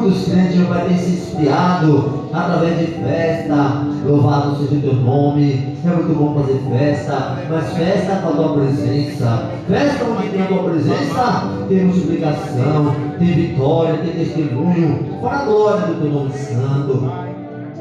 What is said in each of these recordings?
Muitos crentes, meu Pai, têm se esfriado através de festa. Louvado seja o teu nome. É muito bom fazer festa, mas festa com a tua presença. Festa onde tem a tua presença, tem multiplicação, tem vitória, tem testemunho, para a glória do teu nome santo.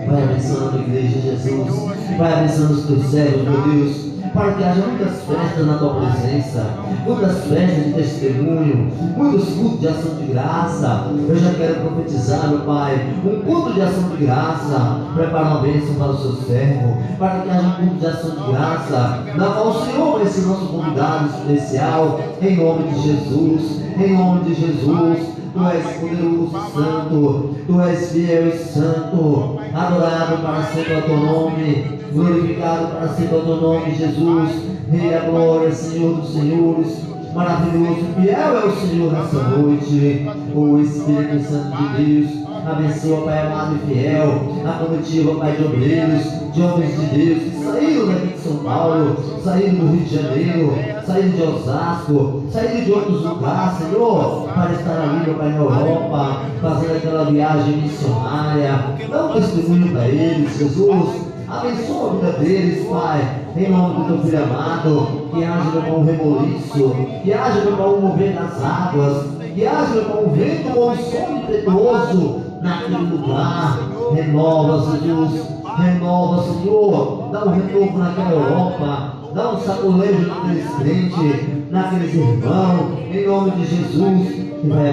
Vai abençoando a igreja, Jesus. Vai abençoando os teus servos, meu Deus, para que haja muitas festas na tua presença, muitas festas de testemunho, muitos cultos de ação de graça. Eu já quero profetizar, meu Pai, um culto de ação de graça. Prepara uma bênção para o seu servo, para que haja um culto de ação de graça, na qual o Senhor vai ser nosso convidado especial, em nome de Jesus, em nome de Jesus. Tu és poderoso, santo, tu és fiel e santo, adorado para sempre ao teu nome, glorificado para sempre ao teu nome, Jesus. Rei da glória, Senhor dos senhores, maravilhoso, fiel é o Senhor nessa noite. O Espírito Santo de Deus abençoa, Pai amado e fiel, a comitiva, Pai, de obreiros, de homens de Deus que saíram daqui de São Paulo, saíram do Rio de Janeiro, saíram de Osasco, saíram de outros lugares, Senhor, para estar ali, meu Pai, na Europa, fazendo aquela viagem missionária. Dá um testemunho para eles, Jesus. Abençoa a vida deles, Pai, em nome do teu filho amado. Que haja, meu Pai, um reboliço, que haja, meu Pai, um mover das águas, que haja, meu Pai, um vento ou um som impetuoso naquele lugar. Renova, Jesus, renova, Senhor. Dá um renovo naquela Europa, dá um sacolejo naqueles crentes, naqueles irmãos, em nome de Jesus. E vai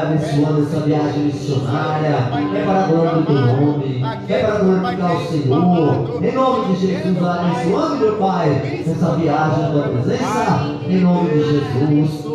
abençoando essa viagem missionária. É para a glória do teu nome, é para glorificar o Senhor. Em nome de Jesus, vai abençoando, meu Pai, essa viagem na tua presença. Em nome de Jesus,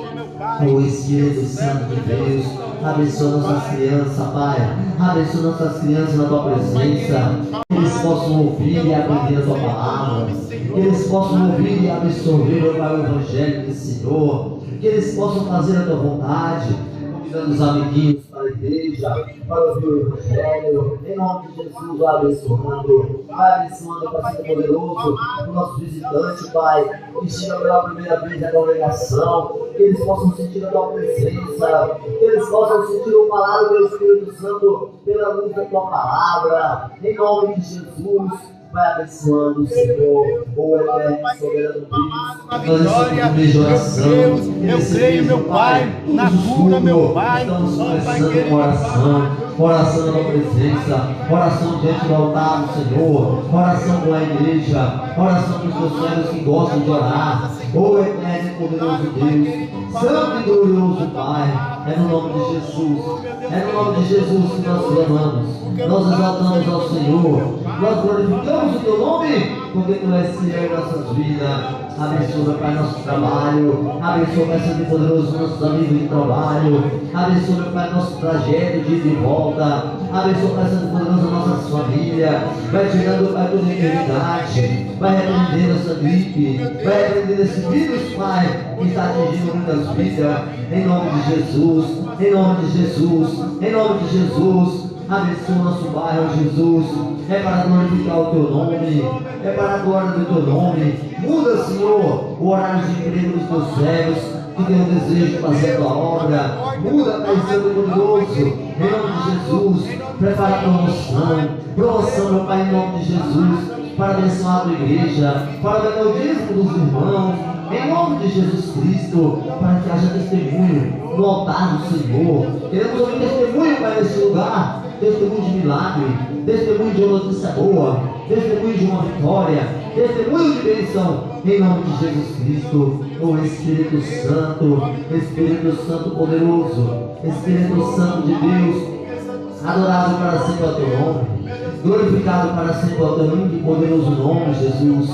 o Espírito Santo de Deus, abençoa nossas crianças, Pai. Abençoa nossas crianças na tua presença. Que eles possam ouvir e aprender a tua palavra. Que eles possam ouvir e absorver, meu Pai, o Evangelho do Senhor. Que eles possam fazer a tua vontade, convidando os amiguinhos para a igreja, para ouvir o Evangelho. Em nome de Jesus, vai abençoando, Pai, ser poderoso, o nosso visitante, Pai, que chega pela primeira vez na congregação. Que eles possam sentir a tua presença, que eles possam sentir o falar do Espírito Santo pela luz da tua palavra. Em nome de Jesus, vai abençoando, Senhor, o eterno soberano Deus. Vitória, Deus, eu creio, meu Pai, na cura, meu Pai. Estamos começando oração na tua presença, oração diante do altar do Senhor, oração com a igreja, oração dos teus servos que gostam de orar. O eterno e poderoso Deus, santo e glorioso Pai, é no nome de Jesus, é no nome de Jesus que nós clamamos, nós exaltamos ao Senhor, nós glorificamos o teu nome, porque tu és fiel em nossas vidas. Abençoa, Pai, nosso trabalho, abençoa, Pai, santo e poderoso, nossos amigos de trabalho, abençoa, Pai, nosso trajeto de ida e volta, abençoa, Pai, santo e poderoso, nossas famílias, vai tirando, Pai, toda a enfermidade, vai repreendendo essa gripe, vai repreendendo esse vírus, Pai, que está atingindo muitas vidas, em nome de Jesus, em nome de Jesus, em nome de Jesus. Abençoa o nosso bairro, Jesus. É para glorificar o teu nome, é para a glória do teu nome. Muda, Senhor, o horário de emprego dos teus servos que tem o desejo de fazer a tua obra. Muda, Pai Santo e poderoso, em nome de Jesus. Prepara a promoção, meu Pai, em nome de Jesus, para abençoar a tua igreja, para dar o dízimo dos irmãos, em nome de Jesus Cristo, para que haja testemunho no altar do Senhor. Queremos ouvir testemunho, Pai, nesse lugar. Testemunho de milagre, testemunho de uma notícia boa, testemunho de uma vitória, testemunho de bênção, em nome de Jesus Cristo. O Espírito Santo poderoso, Espírito Santo de Deus, adorado para sempre ao teu nome, glorificado para sempre ao teu lindo e poderoso nome, Jesus.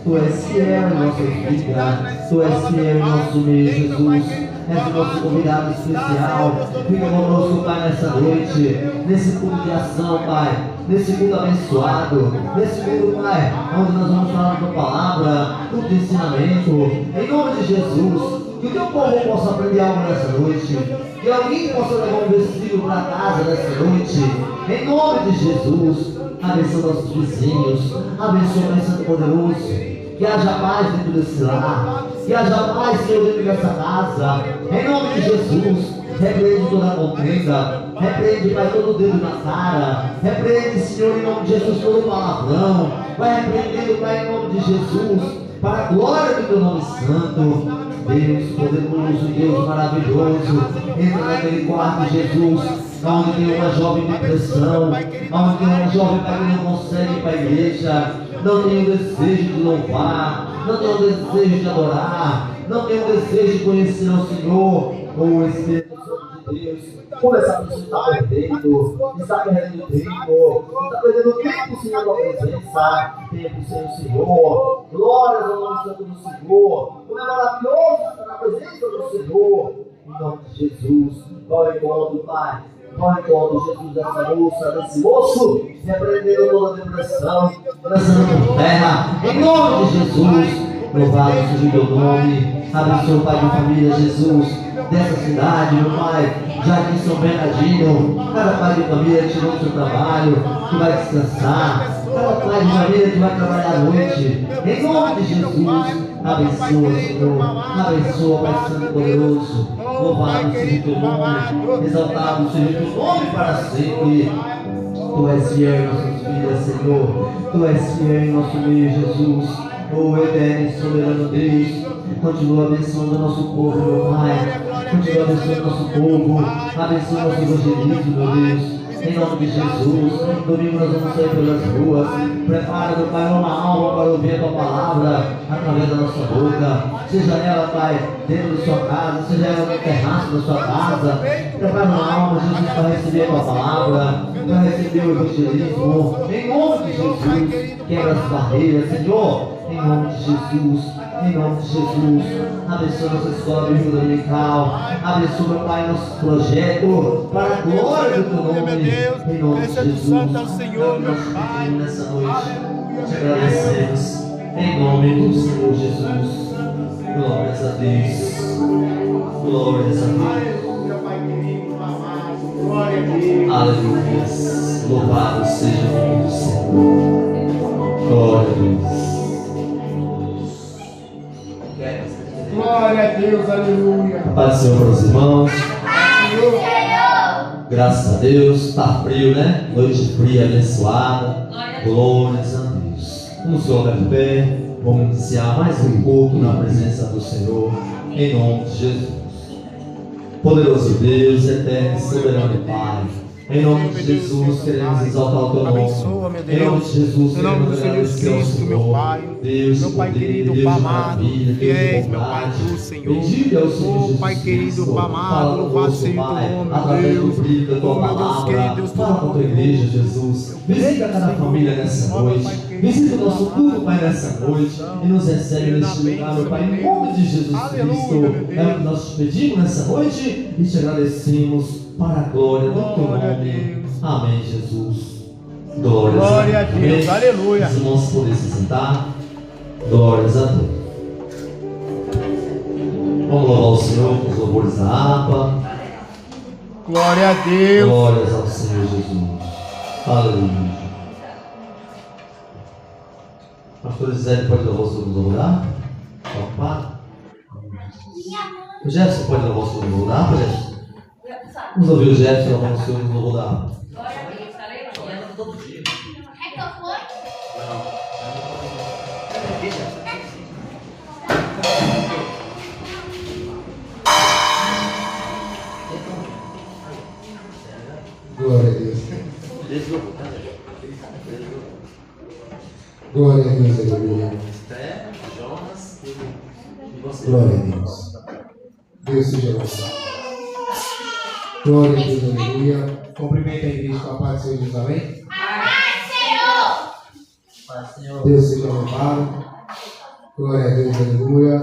Tu és fiel em nossa vida, tu és fiel em nosso meio, Jesus. És o nosso convidado especial. Fica conosco, Pai, nessa noite, nesse culto de ação, Pai, nesse culto abençoado, nesse culto, Pai, onde nós vamos falar da tua palavra, culto de ensinamento, em nome de Jesus. Que o teu povo possa aprender algo nessa noite, que alguém possa levar um versículo para casa nessa noite, em nome de Jesus. Abençoa nossos vizinhos, abençoa o Santo Poderoso. Que haja paz dentro desse lar, que haja paz, Senhor, dentro dessa casa, em nome de Jesus. repreende toda contenda, repreende, Pai, todo dedo na cara, repreende, Senhor, em nome de Jesus, todo palavrão, vai repreendendo, Pai, em nome de Jesus, para a glória do teu nome santo. Deus poderoso, Deus maravilhoso, entra naquele quarto, Jesus, onde tem uma jovem em depressão, onde tem uma jovem, Pai, que não consegue ir para a igreja, não tem o desejo de louvar, não tem o desejo de adorar, não tem o desejo de conhecer o Senhor, ou o Espírito Santo de Deus. Como essa pessoa está perdendo tempo, está perdendo, Senhor, da presença, tempo sem o Senhor. Glória ao nome santo do Senhor. Como é maravilhoso estar na presença do Senhor. Em nome de Jesus, vai ao encontro, Pai. Vai ao encontro, Jesus, dessa moça, desse moço, repreendendo toda a depressão, lançando por terra. Em nome de Jesus, louvado seja o teu nome. Abençoa o Pai de família, Jesus, dessa cidade, meu Pai, Jardim São Bernardino, cada pai de família que tirou o seu trabalho, que vai descansar, cada pai de família que vai trabalhar à noite, em nome de Jesus, abençoa, Senhor, abençoa, Pai Santo e Poderoso, louvado seja o teu nome, exaltado seja o teu nome para sempre. Tu és fiel em nossas vidas, Senhor, Tu és fiel em nosso meio, Jesus. Oh, eterno e soberano Deus, continua abençoando o nosso povo, meu Pai. Continua abençoando o nosso povo. Abençoa o nosso evangelismo, meu Deus. Em nome de Jesus, domingo nós vamos sair pelas ruas. Prepara, meu Pai, uma alma para ouvir a Tua palavra através da nossa boca. Seja ela, Pai, dentro da sua casa, seja ela no terraço da sua casa. Prepara uma alma, Jesus, para receber a Tua palavra, para receber o evangelismo. Em nome de Jesus, quebra as barreiras, Senhor. Em nome de Jesus, em nome de Jesus, abençoa nossa escola bíblica dominical, abençoa, meu Pai, nosso projeto, para a glória do Teu nome, em nome de Jesus. Nós pedimos nessa noite, te agradecemos, em nome do Senhor Jesus. Glórias a Deus, glórias a Deus. Aleluia, louvado seja o nome do Senhor. Glória a Deus. Glória a Deus, aleluia. Paz do Senhor para os irmãos. Graças a Deus. Está frio, né? Noite fria, abençoada. Glórias a Deus. Vamos colocar de pé. Vamos iniciar mais um culto na presença do Senhor. Em nome de Jesus. Poderoso Deus, eterno e soberano Pai. Em nome de Jesus, queremos exaltar o Teu nome. Abençoa, meu Em nome de Jesus, em nome do Senhor agradecer ao Cristo, meu Senhor. Pai, Deus, meu Pai poder, querido, Deus Pai de amado, maravilha, que Deus de és, meu Pai, bondade. tu, Senhor. Bendito é o Senhor Oh, Jesus Pai querido, Cristo. Pai amado, Fala louvado conosco, seja o teu Pai, nome, meu através Deus. do brilho da Tua Oh, meu Deus palavra. querido, Deus Fala com a Tua igreja, Jesus. Visita cada família nessa noite. Visita o nosso culto, Pai, nessa noite. E nos recebe neste lugar, meu Pai, em nome de Jesus Cristo. É o que nós te pedimos nessa noite e te agradecemos para a glória do Teu nome. Amém, Jesus. Glória a Deus, aleluia. Os irmãos podem se sentar. Glórias a Deus. Vamos louvar o Senhor com os louvores da harpa. Glória a Deus. Glórias ao Senhor Jesus. Aleluia. Pastor Zé, pode louvar o Senhor com os louvores da harpa? Ocupado? O Jefferson pode louvar o Senhor com os louvores da harpa, Jefferson? Vamos ouvir o Jefferson louvar o Senhor com os louvores da harpa. Todo dia. É que eu fui? Glória a Deus. Glória a Deus, aleluia. Glória a Deus. Deus seja louvado. Glória a Deus, aleluia. Cumprimenta a igreja com a paz do Senhor Jesus, amém? Deus seja louvado. Glória a Deus, aleluia.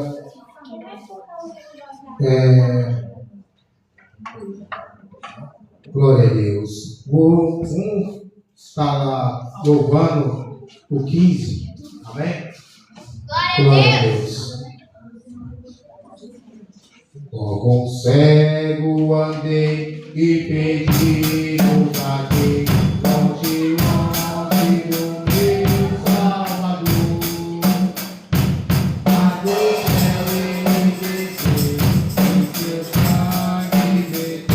Glória a Deus. Vamos estar louvando o 15. Amém? Glória a Deus. Com cego andei e pedi o bater, longe do meu Salvador. A do céu ele desceu, e seu sangue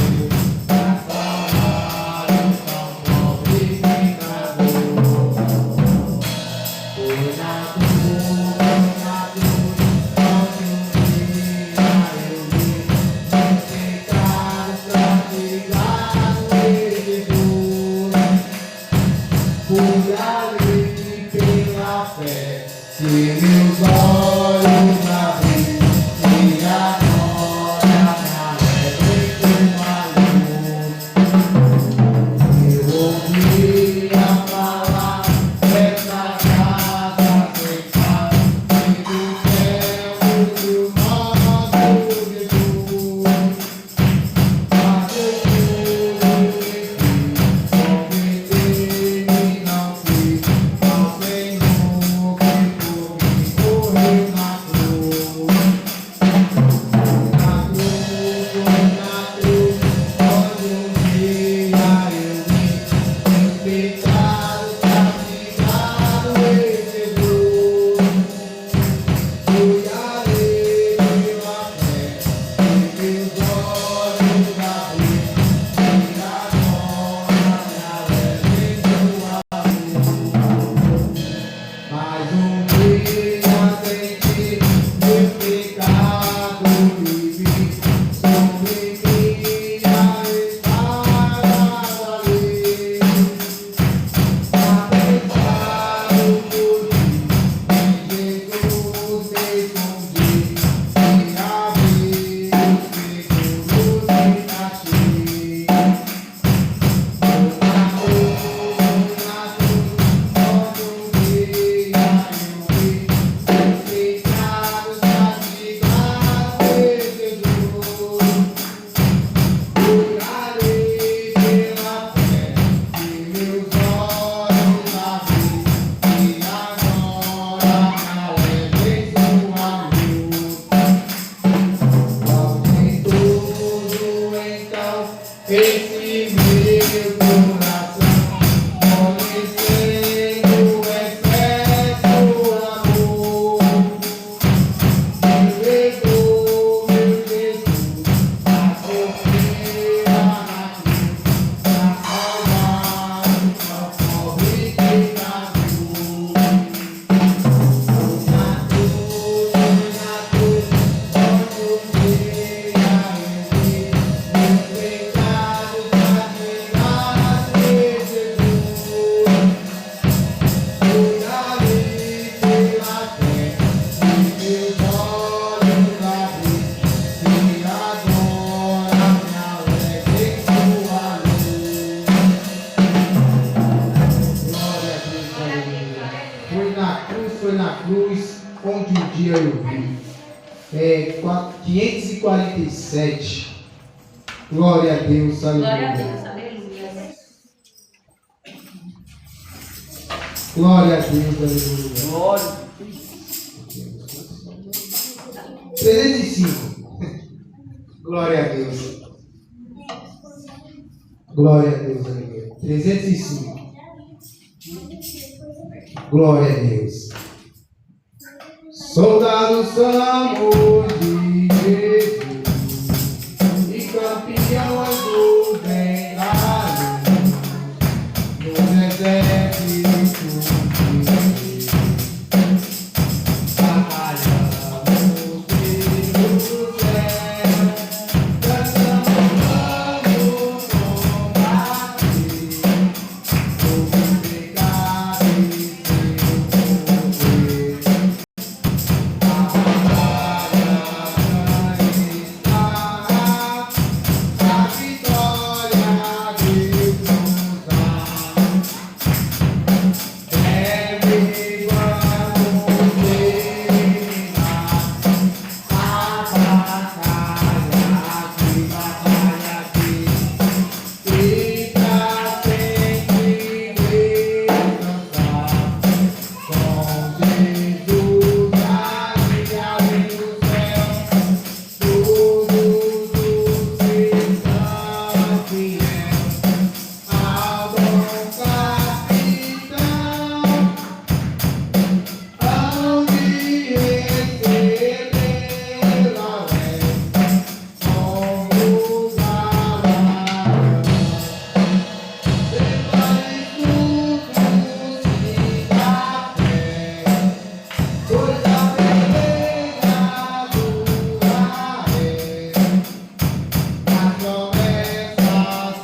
esse meu coração, conhecendo o excesso amor, me levou, meu Jesus, a sofrer na cruz, pra salvar o pobre pecador. Na cruz, onde eu dei a ele, meus pecados carregados de Jesus. Fui ali pela fé, e meus olhos abri, e agora me alegro em sua luz. Glória a Deus, aleluia. Foi na cruz onde um dia eu vi. 547. Glória a Deus, Glória a aleluia. Deus, aleluia. Glória a Deus, aleluia. Glória. 305. Glória a Deus. Glória a Deus, aleluia. 305. Glória a Deus. Soldados somos de Jesus e campeões do bem da luz, nos exércitos de Deus. Batalhamos pelo céu, cantamos vamos combater, sobre o pecado e seu poder. A batalha está, a vitória Deus nos dá. Deve vamos terminar a batalha aqui, e pra sempre descansar com Jesus ali no céu. Todos os cristãos fiéis ao bom capitão, onde recebê-la somos galardão. Prepare frutos da fé, coisa beleza dura é, as promessas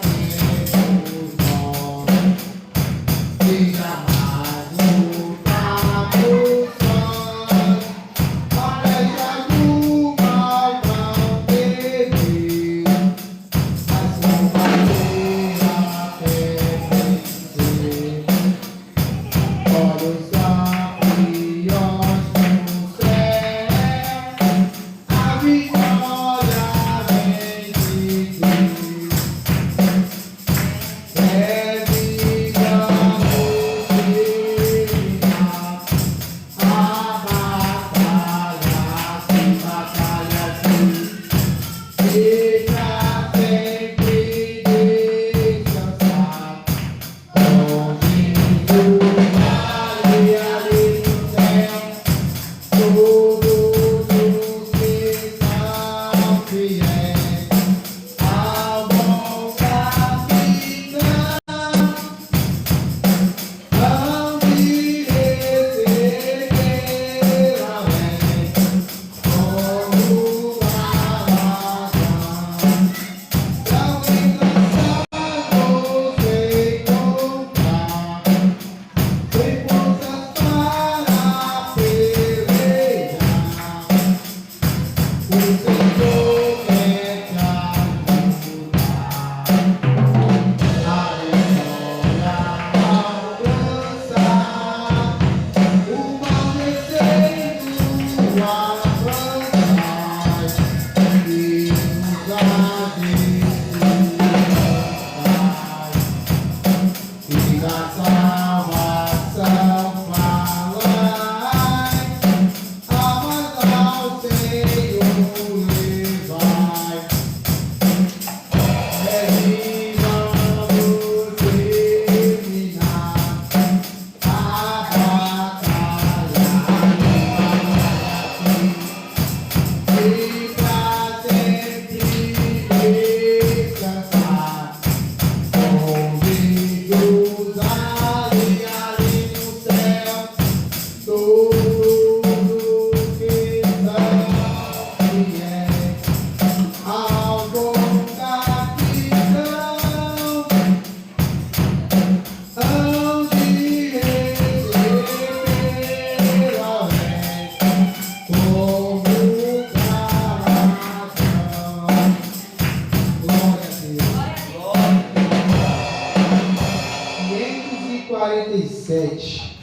547.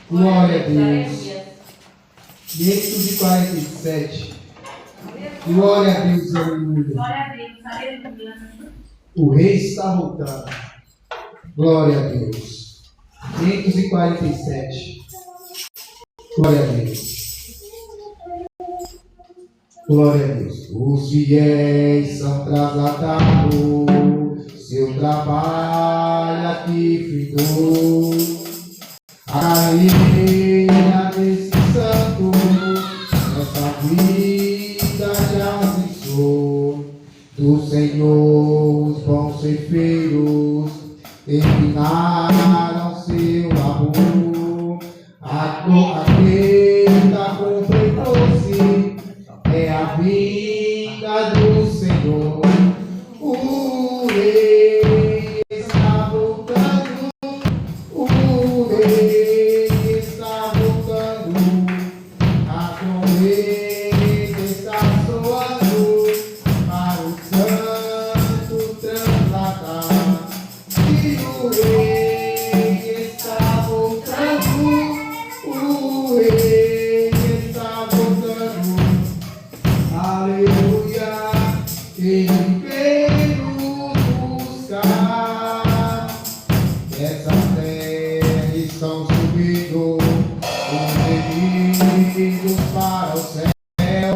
Glória a Deus. 547. Glória a Deus, aleluia. Glória a Deus, aleluia. O rei está voltando. Glória a Deus. 547. Glória a Deus. Glória a Deus. Os fiéis são trasladados. Seu trabalho aqui fitou. A carreira desse santo, nossa vida já cessou. Do Senhor os bons ceifeiros terminaram seu labor. A colheita completou-se, é a vinda do Senhor. O rei está voltando, o rei está voltando, a trombeta está soando para o santo transladar. E o rei está voltando, o rei está voltando. Aleluia, ele veio nos buscar. Essa terra estão subindo os inimigos para o céu,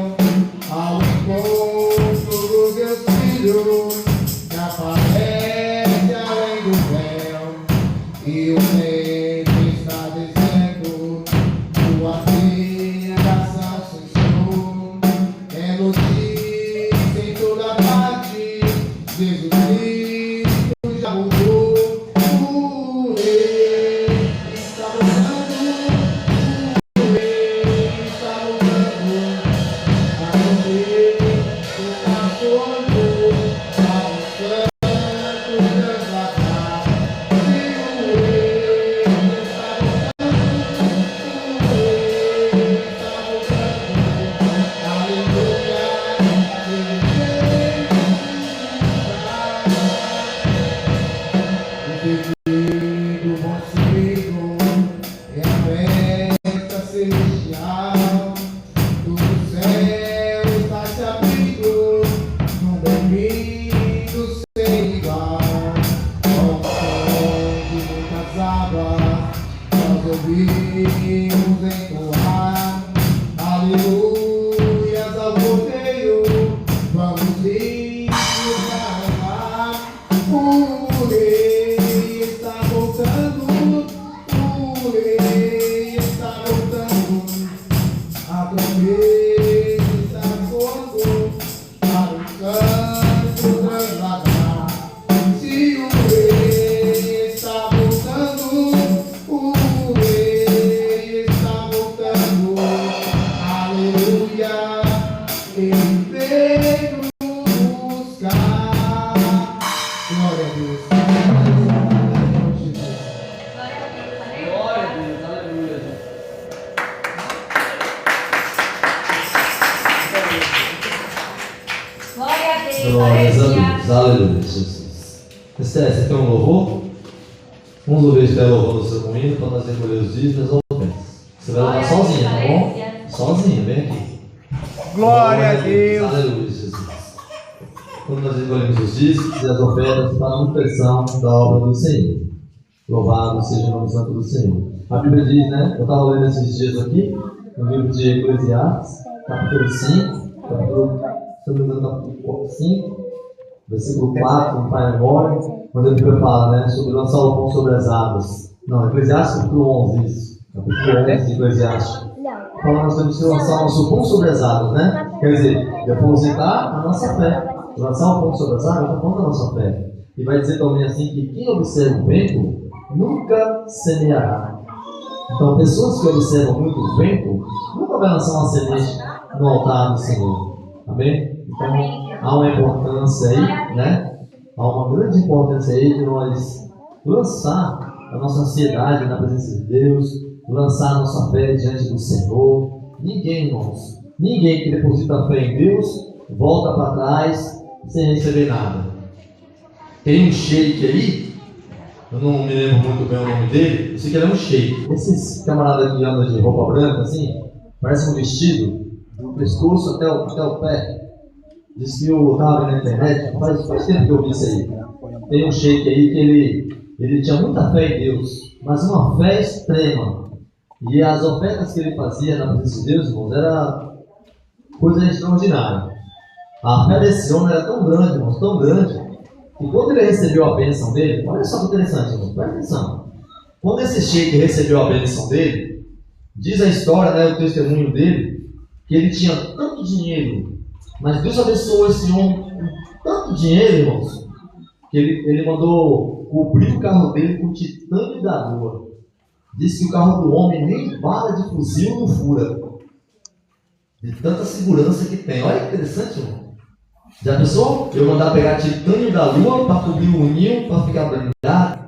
ao encontro do Deus Filho, que aparece além do véu. E o tempo está dizendo, tua geração cessou. É notícia em toda parte, Jesus Cristo já mudou. O rei está voltando, o rei está voltando. A trombeta está soando para o santo transladar. E o rei está voltando, o rei está voltando. Aleluia, ele veio o bom sumido é a festa celestial. Do céu está se abrindo num domingo sem igual. Com o som de muitas abas nós ouvimos entoar aleluias ao rodeio. Vamos ir para lá. O rei está voltando, o rei está voltando. A trombeta está soando para o canto transladar. Se o rei está voltando, o rei está voltando. Aleluia, ele veio nos buscar. Glória a Deus. Glória a Deus, aleluia. Glória a Deus, Glórias a aleluia. Deus, aleluia, Jesus. Esther, você tem um louvor? Vamos ouvir Esther louvando o seu comigo para nós recolher os dízimos ou ofensas. Você vai louvar sozinha, tá bom? Sozinha, vem aqui. Glória a Deus. Aleluia, Jesus. Quando nós recolhemos os dízimos e as ofertas para a manutenção da obra do Senhor. Louvado seja o nome santo do Senhor. A Bíblia diz, né? Eu estava lendo esses dias aqui, no livro de Eclesiastes, capítulo 5, se não me engano, capítulo 5, versículo 4, no Pai Memória, quando a Bíblia fala, né, sobre lançar o pão sobre as águas. Não, Eclesiastes capítulo 11, isso. Capítulo 11 de Eclesiastes. Falando nós temos que lançar o nosso pão sobre as águas, né? Quer dizer, depositar a nossa fé. Lançar o pão sobre as águas é a nossa fé. E vai dizer também assim que quem observa o vento nunca semeará. Então, pessoas que observam muito o vento nunca vai lançar uma semente no altar do Senhor. Amém? Então, há uma importância aí, né? Há uma grande importância aí de nós lançar a nossa ansiedade na presença de Deus, lançar a nossa fé diante do Senhor. Ninguém, irmãos, ninguém que deposita fé em Deus volta para trás sem receber nada. Tem um shake aí eu não me lembro muito bem o nome dele, eu sei que ele é um sheik. Esses camaradas que andam de roupa branca assim, parece um vestido, do pescoço até o pé. Diz que eu estava na internet, faz tempo que eu vi isso aí. Tem um sheik aí que ele tinha muita fé em Deus, mas uma fé extrema. E as ofertas que ele fazia na presença de Deus, irmãos, era coisa extraordinária. A fé desse homem era tão grande, irmãos, tão grande, que quando ele recebeu a bênção dele, olha só que interessante, irmãos, presta atenção. Quando esse sheik recebeu a bênção dele, diz a história, né, o testemunho dele, que ele tinha tanto dinheiro, mas Deus abençoou esse homem com tanto dinheiro, irmãos, que ele mandou cobrir o carro dele com titânio da lua. Diz que o carro do homem nem bala de fuzil não fura, de tanta segurança que tem. Olha que interessante, irmão. Já pensou? Eu mandar pegar titânio da lua para cobrir o ninho, para ficar blindado?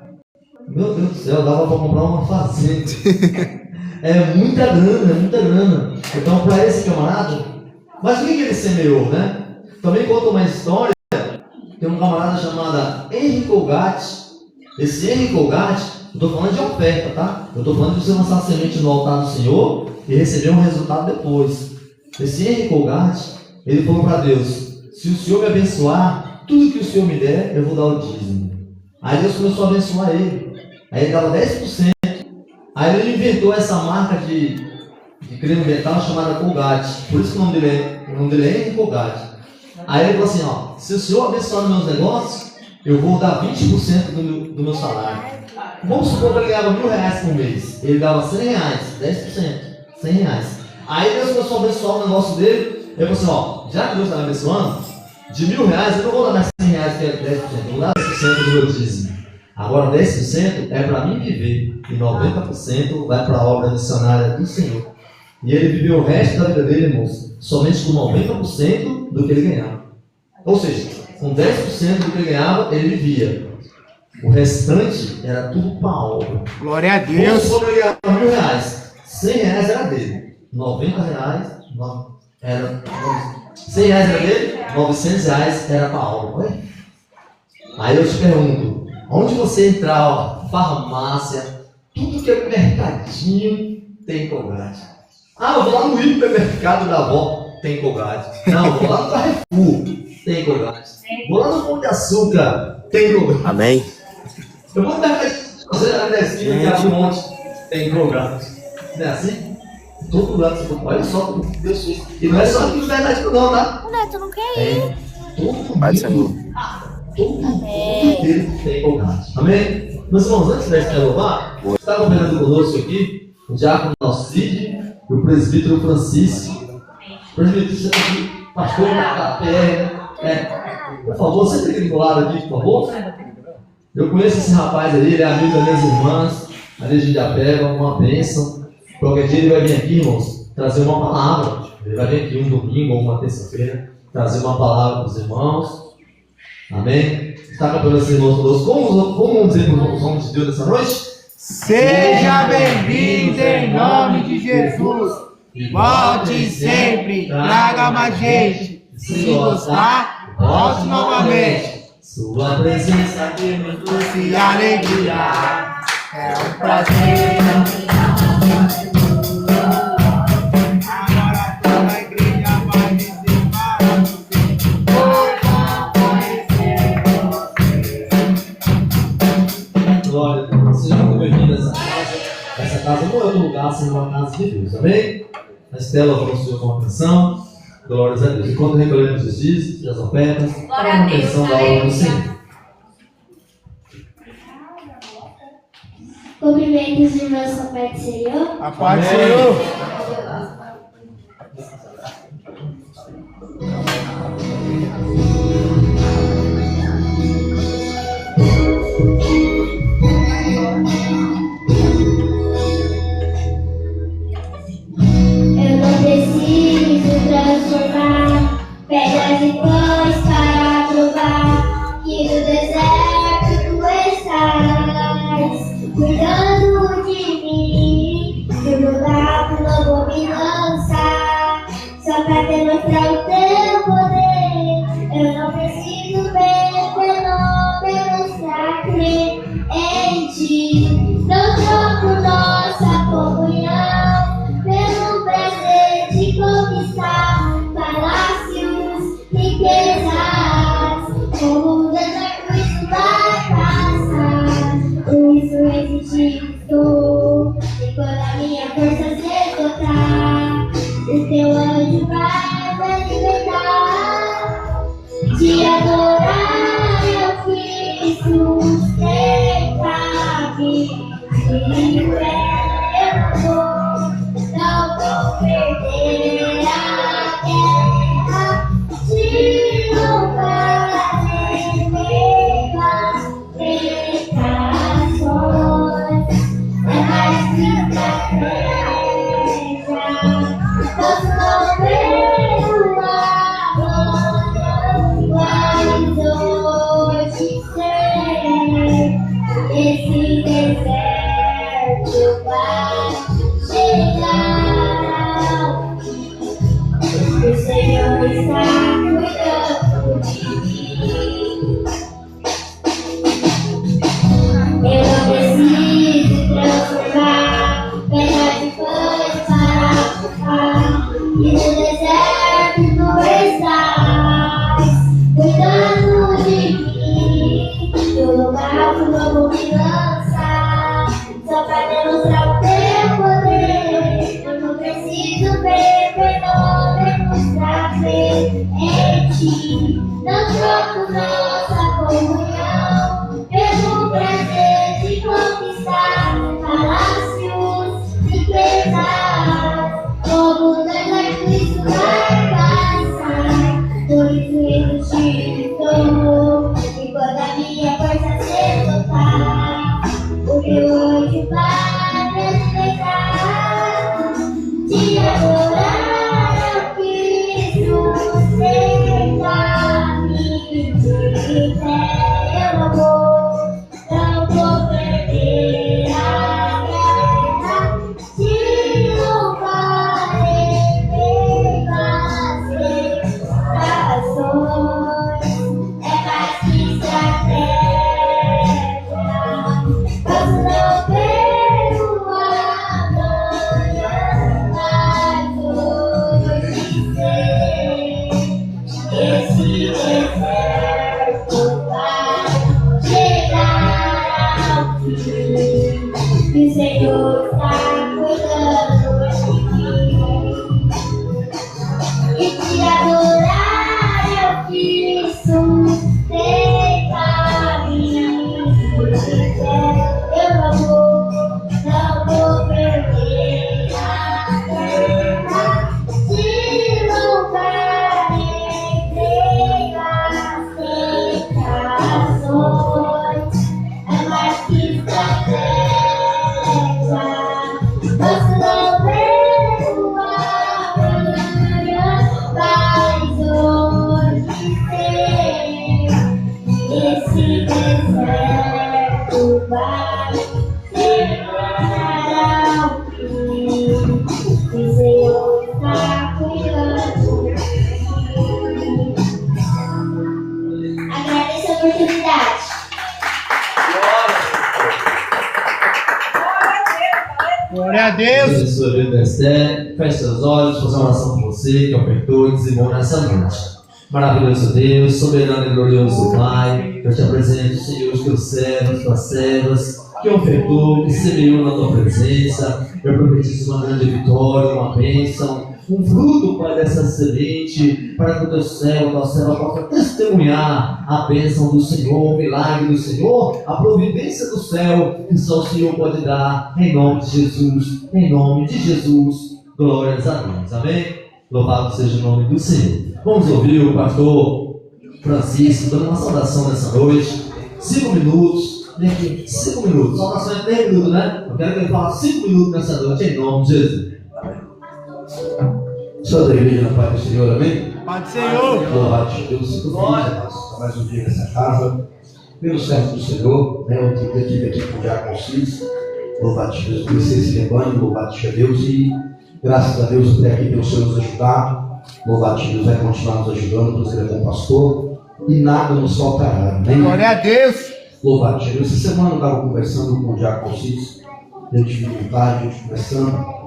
Meu Deus do céu, dava para comprar uma fazenda. É muita grana, é muita grana. Então, para esse camarada, mas o que ele semeou, né? Também conta uma história. Tem um camarada chamado Henry Colgate. Esse Henry Colgate, eu estou falando de oferta, tá? Eu estou falando de você lançar semente no altar do Senhor e receber um resultado depois. Esse Henry Colgate, ele falou para Deus: se o Senhor me abençoar, tudo que o Senhor me der, eu vou dar o dízimo. Aí Deus começou a abençoar ele. Aí ele dava 10%. Aí ele inventou essa marca de creme dental chamada Colgate. Por isso que o nome dele é Henry Colgate. Aí ele falou assim, ó, se o Senhor abençoar nos meus negócios, eu vou dar 20% do meu salário. Vamos supor que ele ganhava R$1.000 por mês. Ele dava R$100, 10%, R$100. Aí Deus começou a abençoar o negócio dele. Ele falou assim, ó, já que Deus está me abençoando, de R$1.000 eu não vou dar mais R$100, que é 10%, eu vou dar 10% do meu dízimo. Agora 10% é para mim viver e 90% vai para a obra missionária do Senhor. E ele viveu o resto da vida dele, irmãos, somente com 90% do que ele ganhava. Ou seja, com 10% do que ele ganhava, ele vivia. O restante era tudo para a obra. Glória a Deus. Quando ele ganhava R$1.000, R$100 era dele. R$90 era... R$100 era dele, R$900 era para a obra. Ué? Aí eu te pergunto, onde você entrar, ó, farmácia, tudo que é mercadinho tem Colgate. Ah, eu vou lá no hipermercado da avó, tem Colgate. Não, eu vou lá no Carrefour, tem Colgate. Vou lá no Pão de Açúcar, tem Colgate. Amém. Eu vou no mercadinho, você já desce, que é um monte, tem Colgate. Não é assim? Todo lugar que você for, olha só como Deus fez. E não é só aqui no mercadinho não, tá? O Neto não quer ir. Todo Pai do Senhor. Todo inteiro tem Colgate. Amém? Meus irmãos, antes da gente louvar, está acompanhando conosco aqui o diácono Alcide e o presbítero Francisco. Presbítero, você está aqui, pastor da PR. Por favor, senta aqui do lado aqui, por favor. Eu conheço esse rapaz ali, ele é amigo das minhas irmãs, ali de Japé, uma bênção. Qualquer dia ele vai vir aqui, irmãos, trazer uma palavra. Ele vai vir aqui um domingo ou uma terça-feira, trazer uma palavra para os irmãos. Amém? Está acompanhando esses irmãos conosco. Como vamos dizer para os homens de Deus nessa noite? Seja bem-vindo em nome de Jesus. Volte sempre, traga mais gente. Se gostar, volte novamente. Sua presença aqui me Doce alegria, é um prazer. Agora toda a igreja vai dizer para você. Glória a Deus. Seja muito bem-vindo a essa casa. Essa casa não é um lugar, senão uma casa de Deus. Amém? A Estela falou o Senhor com atenção. Glórias a Deus. Enquanto recolhemos os dízimos, as ofertas, Glória a Deus. atenção da obra do Senhor. Cumprimento os irmãos com a paz do Senhor. A paz do Senhor. Eu não preciso transformar pedras em pães para provar que no deserto tu estás cuidando de mim. Eu vou dar um novo Esse deserto vai chegar ao fim. O Senhor está cuidando de mim. Eu não preciso transformar pedra de pães para provar. E no deserto tu estás cuidando de mim. No lugar do novo me lança, só para demonstrar o teu poder. Eu não preciso ver fenômenos pra ver em ti. Não troco nossa comunhão pelo prazer de conquistar palácios e riquezas. Como deserto isso vai passar. 2 te dou, e quando a minha força se soltar, o meu anjo vai me respeitar. Te adorar eu quis sustentar, me dizer eu não vou perder a guerra. Se louvarei pelas tentações, é mais que estratégia. Posso não ver o amanhã, mas hoje sei. Esse deserto vai chegar ao fim. E o Senhor está cuidando de mim. E te adorar eu quis sustentar mim. Eu não vou perder a guerra. Se louvarei pelas tentações, é mais que estratégia. Posso não ver o amanhã, mas hoje sei. Esse deserto vai chegar ao fim. O Senhor está cuidando de mim. Agradeço a oportunidade. Glória a Deus. Deus sua vida, Esther. Feche seus olhos, fazer uma oração por você, que ofertou e dizimou nessa noite. Maravilhoso Deus, soberano e glorioso Pai, eu te apresento, Senhor, os teus servos, tuas servas, que ofertou, que semeou na tua presença. Eu profetizo uma grande vitória, uma bênção, um fruto, Pai, dessa semente, para que o teu servo, tua serva possa testemunhar a bênção do Senhor, o milagre do Senhor, a providência do céu, que só o Senhor pode dar, em nome de Jesus, em nome de Jesus. Glórias a Deus, amém? Louvado seja o nome do Senhor. Vamos ouvir o pastor Francisco dando uma saudação nessa noite. 5 minutos, vem aqui, 5 minutos. Saudação é 10 minutos, né? Eu quero que ele fale 5 minutos nessa noite, em nome de Jesus. Senhor da igreja, na paz do Senhor, amém? Pai do Senhor. Louvado seja Deus, fico feliz, irmãos, mais um dia nessa casa. Pelo servo do Senhor, né? Eu tive aqui com o Diácono Cis. Louvado seja Deus, conhecer esse rebanho, louvado seja Deus. E graças a Deus, eu tenho aqui pelo Senhor nos ajudar. Louvado seja Deus, vai continuar nos ajudando, nos levando pastor. E nada nos faltará, amém? Glória a Deus. Louvado seja Deus. Essa semana eu estava conversando com o Diácono Cis. A gente tive vontade, a gente conversando.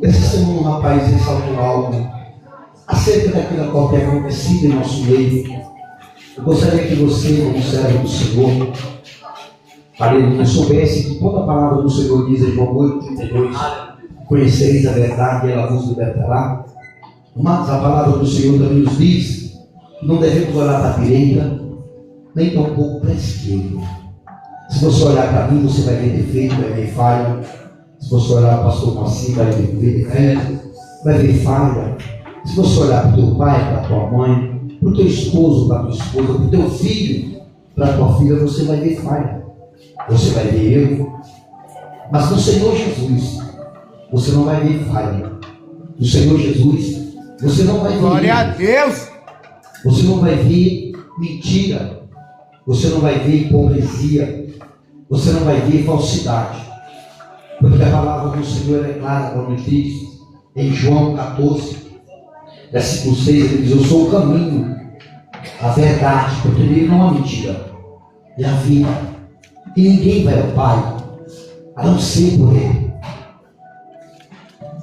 Essa semana um rapaz ressaltou algo acerca daquilo qual tem acontecido em nosso meio. Eu gostaria que você, como servo do Senhor, aleluia, soubesse que toda a palavra do Senhor diz em João 8,32: conhecereis a verdade e ela vos libertará. Mas a palavra do Senhor também nos diz que não devemos olhar para a direita, nem tampouco para a esquerda. Se você olhar para mim, você vai ver defeito, vai ver falha. Se você olhar para o pastor Moacir, vai ver defeito, vai ver falha. Se você olhar para o teu pai, para a tua mãe, para o teu esposo, para a tua esposa, para o teu filho, para a tua filha, você vai ver falha. Você vai ver erro. Mas no Senhor Jesus, você não vai ver falha. No Senhor Jesus, você não vai ver Glória a erro. Deus. Você não vai ver mentira. Você não vai ver hipocrisia. você não vai ver falsidade. Porque a palavra do Senhor é clara quando diz, em João 14, versículo 6, ele diz, eu sou o caminho, a verdade, porque nele não há mentira, e a vida. E ninguém vai ao Pai, a não ser por ele.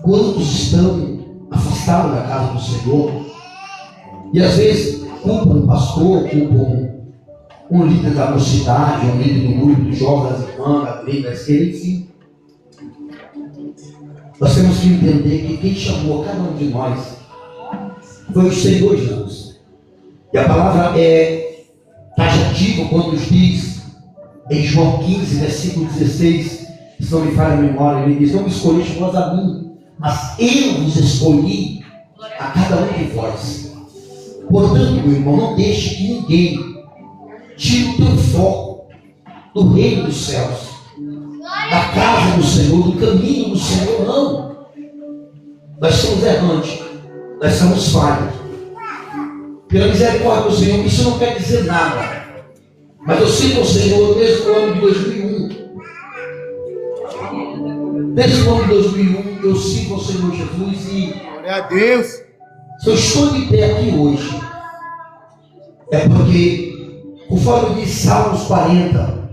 Quantos estão afastados da casa do Senhor? E às vezes culpam um pastor, culpam um líder da mocidade, um líder do grupo de jovens, das irmãs, da igreja, da esquerda, enfim. Nós temos que entender que quem chamou cada um de nós foi o Senhor Jesus. E a palavra é taxativa quando diz em João 15, versículo 16, se não me falha a memória, ele diz, não me escolheste vós a mim, mas eu vos escolhi a cada um de vós. Portanto, meu irmão, não deixe que ninguém tire o teu foco do reino dos céus, da casa do Senhor, do caminho do Senhor, não. Nós somos errantes, nós somos falhos. Pela misericórdia do Senhor, isso não quer dizer nada. Mas eu sirvo ao Senhor desde o ano de 2001. Desde o ano de 2001 eu sirvo ao Senhor Jesus e Glória a Deus. se eu estou de pé aqui hoje, é porque, conforme diz Salmos 40,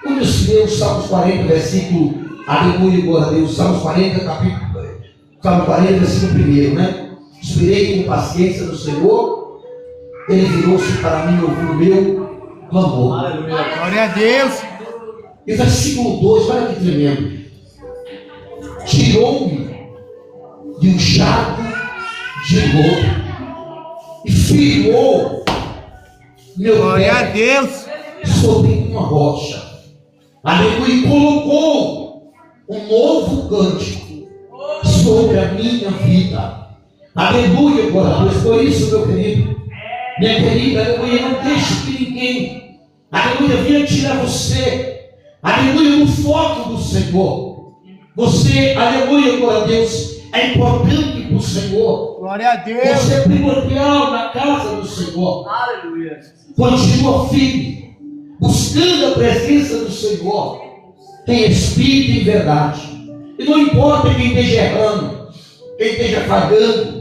quando eu estudei o Salmos 40, versículo, aleluia, glória a Deus, Salmos 40, Salmos 40, versículo 1, né? Esperei com paciência no Senhor, ele virou-se para mim e ouviu o meu clamor. Glória a Deus. E versículo 2, olha que tremendo. Tirou-me de um jato de lodo e firmou meu Glória a pé Deus. sobre uma rocha. Aleluia. E colocou um novo cântico sobre a minha vida. Aleluia, glória a Deus. Por isso, meu querido, minha querida, aleluia, não deixe que ninguém, aleluia, venha tirar você, aleluia, do foco do Senhor. Você, aleluia, glória a Deus, é importante para o Senhor. Glória a Deus. Você é primordial na casa do Senhor. Aleluia. Continua firme, buscando a presença do Senhor, em espírito e verdade. E não importa quem esteja errando, quem esteja falhando,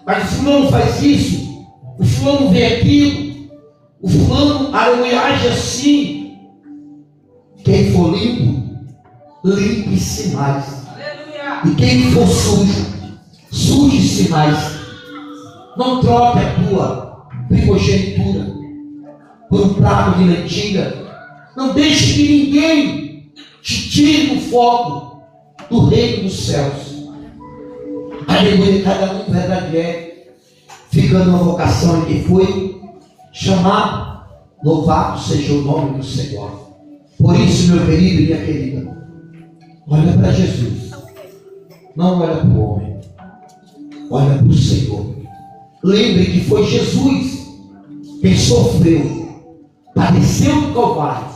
mas o fulano faz isso, o fulano vê aquilo, o fulano, aleluia, age assim. Quem for limpo, limpe-se mais. E quem for sujo, suje-se mais. Não troque a tua primogenitura por um prato de lentilha. Não deixe que ninguém te tire do foco do reino dos céus. Aleluia, cada um verdade é, ficando uma vocação em que foi chamado. Louvado seja o nome do Senhor. Por isso, meu querido e minha querida, olha para Jesus. Não olha para o homem, olha para o Senhor. Lembre que foi Jesus quem sofreu, padeceu no Calvário,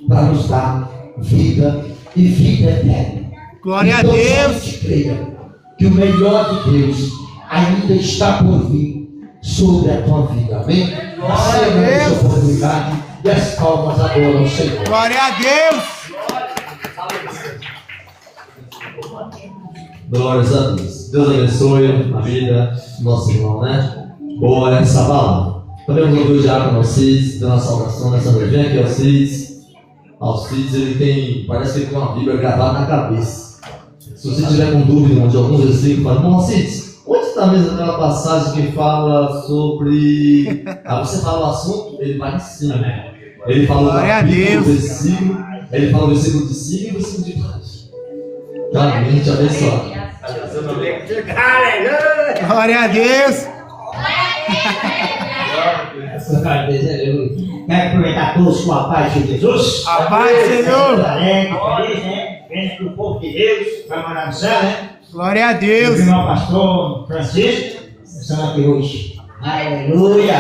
para nos dar vida e vida eterna. Glória Então, a Deus. somente creia que o melhor de Deus ainda está por vir sobre a tua vida. Amém? Receba essa oportunidade e as palmas agora ao Senhor. Glória a Deus. Glórias a Deus. Deus abençoe a vida do nosso irmão, né? Boa essa palavra. Podemos ouvir o diácono Alcides, dando a saudação nessa noite. Vem aqui, Alcides. Alcides, ele tem, parece que ele tem uma Bíblia gravada na cabeça. Se você tiver com dúvida de alguns versículos, fala, irmão Alcides, onde está mesmo aquela passagem que fala sobre... Aí você fala o assunto, ele vai em cima, né? Ele fala o capítulo, o versículo, ele fala o versículo de cima e o versículo de baixo. Amém, te abençoe. Glória a Deus. Quero aproveitar todos com a paz de Jesus. A paz do Senhor. Alegre, feliz, né? Vendo que o povo de Deus vai morar no céu, né? Glória a O Deus. irmão pastor Francisco, estamos aqui hoje. Aleluia.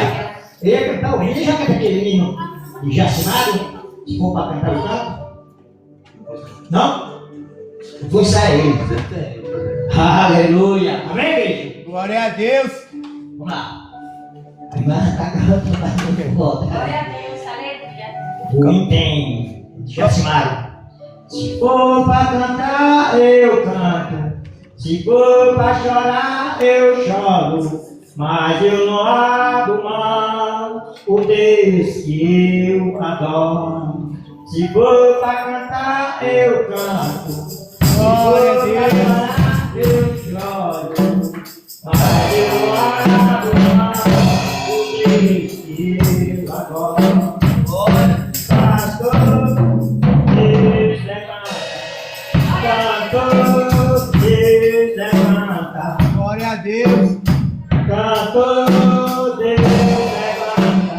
Eu ia cantar o hino, já canta aquele hino de Jacimado, se for para cantar o canto. Não? Vou sair. Aleluia. Amém, igreja? Glória a Deus. Vamos lá. Agora está cantando mais um volta. Glória a Deus, aleluia. O hino tem Josimar. Se for pra cantar, eu canto. Se for pra chorar, eu choro. Mas eu não abro mão o Deus que eu adoro. Se for pra cantar, eu canto. Se for pra chorar, eu choro. Mas eu não abro mão o Deus que eu adoro. Pastor, Deus levanta. Cantor, Deus levanta. Glória a Deus. Cantor, Deus levanta.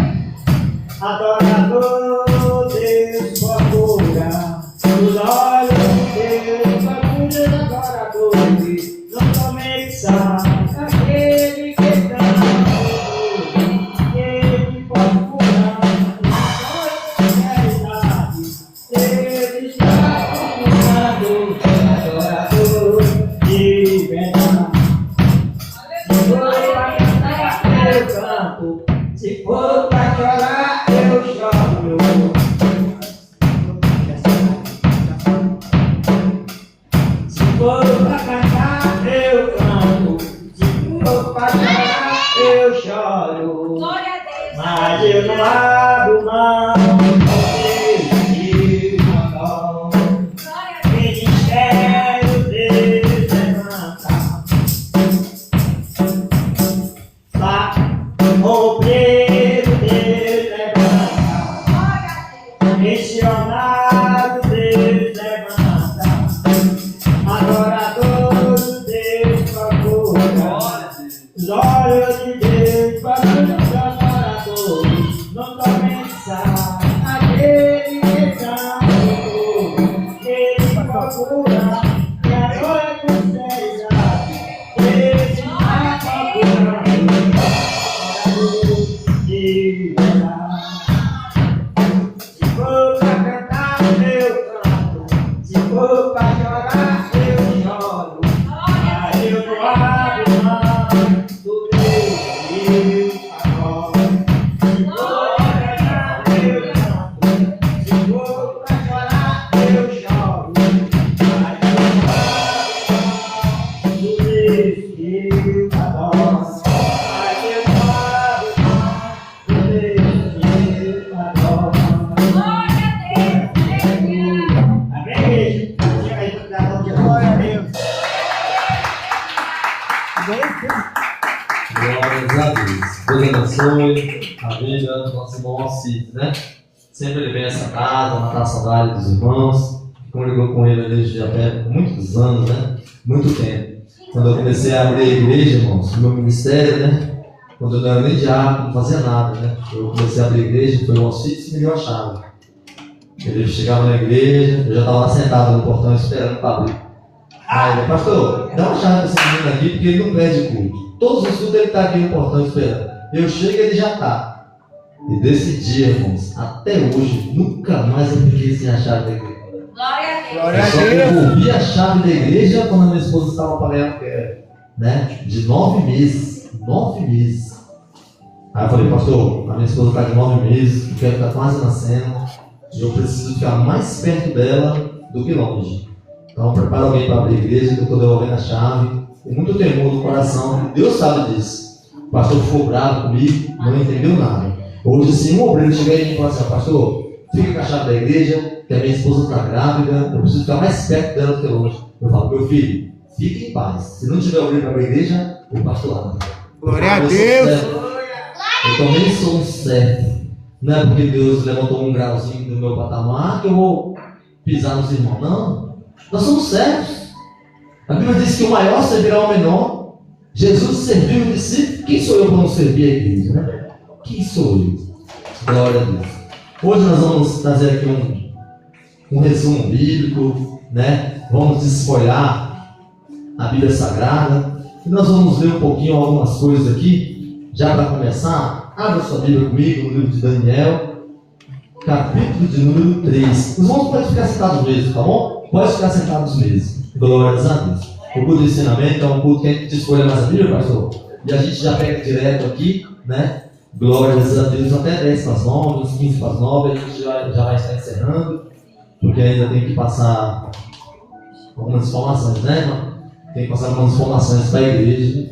Adorador, Deus procura. Os olhos de Deus procura os adoradores. Não começa aquele que canta. Ele pode curar. Ele está curando. Adorador de verdade. Se for pra chorar, eu choro. Se for pra cantar, eu canto. Se for pra chorar, eu choro. Glória a Deus. Mas eu não abro mão de adoro. Glória a Deus. Ministério Deus levanta. Obreiro Deus levanta, missionário Deus levanta, adorador Deus procura, os olhos de Deus para os adoradores, não começa aquele que canta, ele procura, e agora com sinceridade, ele está procurando. Se for pra cantar, eu canto. Se for pra chorar, eu choro. Mas eu não abro mão do Deus que eu adoro. Se for pra cantar, eu canto. Se for pra chorar, eu choro. Mas eu não abro mão do Deus que eu adoro. Mas eu não abro mão. Glória a Deus. Glórias a Deus. Deus abençoe a vida do nosso irmão Alcides, né? Sempre ele vem a essa casa, matar a saudade dos irmãos. Comunicou com ele desde até muitos anos, né? Muito tempo. Quando eu comecei a abrir a igreja, irmãos, no meu ministério, né? Quando eu não era nem diácono, não fazia nada, né? Eu comecei a abrir a igreja, foi o Alcides que me deu a chave. Ele chegava na igreja, eu já estava lá sentado no portão esperando para abrir. Aí ele, pastor, dá uma chave para esse menino aqui, porque ele não perde culto. Todos os cultos ele está aqui no portão esperando. Eu chego e ele já está. E desse dia, irmãos, até hoje, nunca mais eu fiquei sem a chave da igreja. Glória a Deus. Glória Eu a só Deus. devolvi a chave da igreja quando a minha esposa estava pagando, né? De 9 meses. 9 meses. Aí eu falei, pastor, a minha esposa está de 9 meses, o filho está quase nascendo, e eu preciso ficar mais perto dela do que longe. Então prepara alguém para abrir a igreja, que eu estou devolvendo a chave. Com muito temor no coração, Deus sabe disso. O pastor ficou bravo comigo, não entendeu nada. Hoje, se um obreiro chegar aí e falar assim, pastor, fica com a chave da igreja, que a minha esposa está grávida, eu preciso ficar mais perto dela do que longe. Eu falo, meu filho, fique em paz. Se não tiver obreiro para abrir a igreja, o pastor abre. Glória a Deus. Eu também sou um servo. Não é porque Deus levantou um grauzinho do meu patamar que eu vou pisar nos irmãos. Não. Nós somos servos. A Bíblia diz que o maior servirá ao menor. Jesus serviu e disse: quem sou eu para não servir a igreja? Né? Quem sou eu? Glória a Deus. Hoje nós vamos trazer aqui um resumo bíblico, né? Vamos desfolhar a Bíblia Sagrada. E nós vamos ler um pouquinho algumas coisas aqui. Já para começar, abra sua Bíblia comigo no livro de Daniel, capítulo de número 3. Os irmãos podem ficar sentados mesmo, tá bom? Pode ficar sentados mesmo. Glórias a Deus. O culto de ensinamento é um culto que a gente escolhe mais a Bíblia, pastor. E a gente já pega direto aqui, né? Glórias a Deus, até 10 para as 9, uns 15 para as 9, a gente já vai estar encerrando. porque ainda tem que passar algumas informações, né, irmão? Tem que passar algumas informações para a igreja,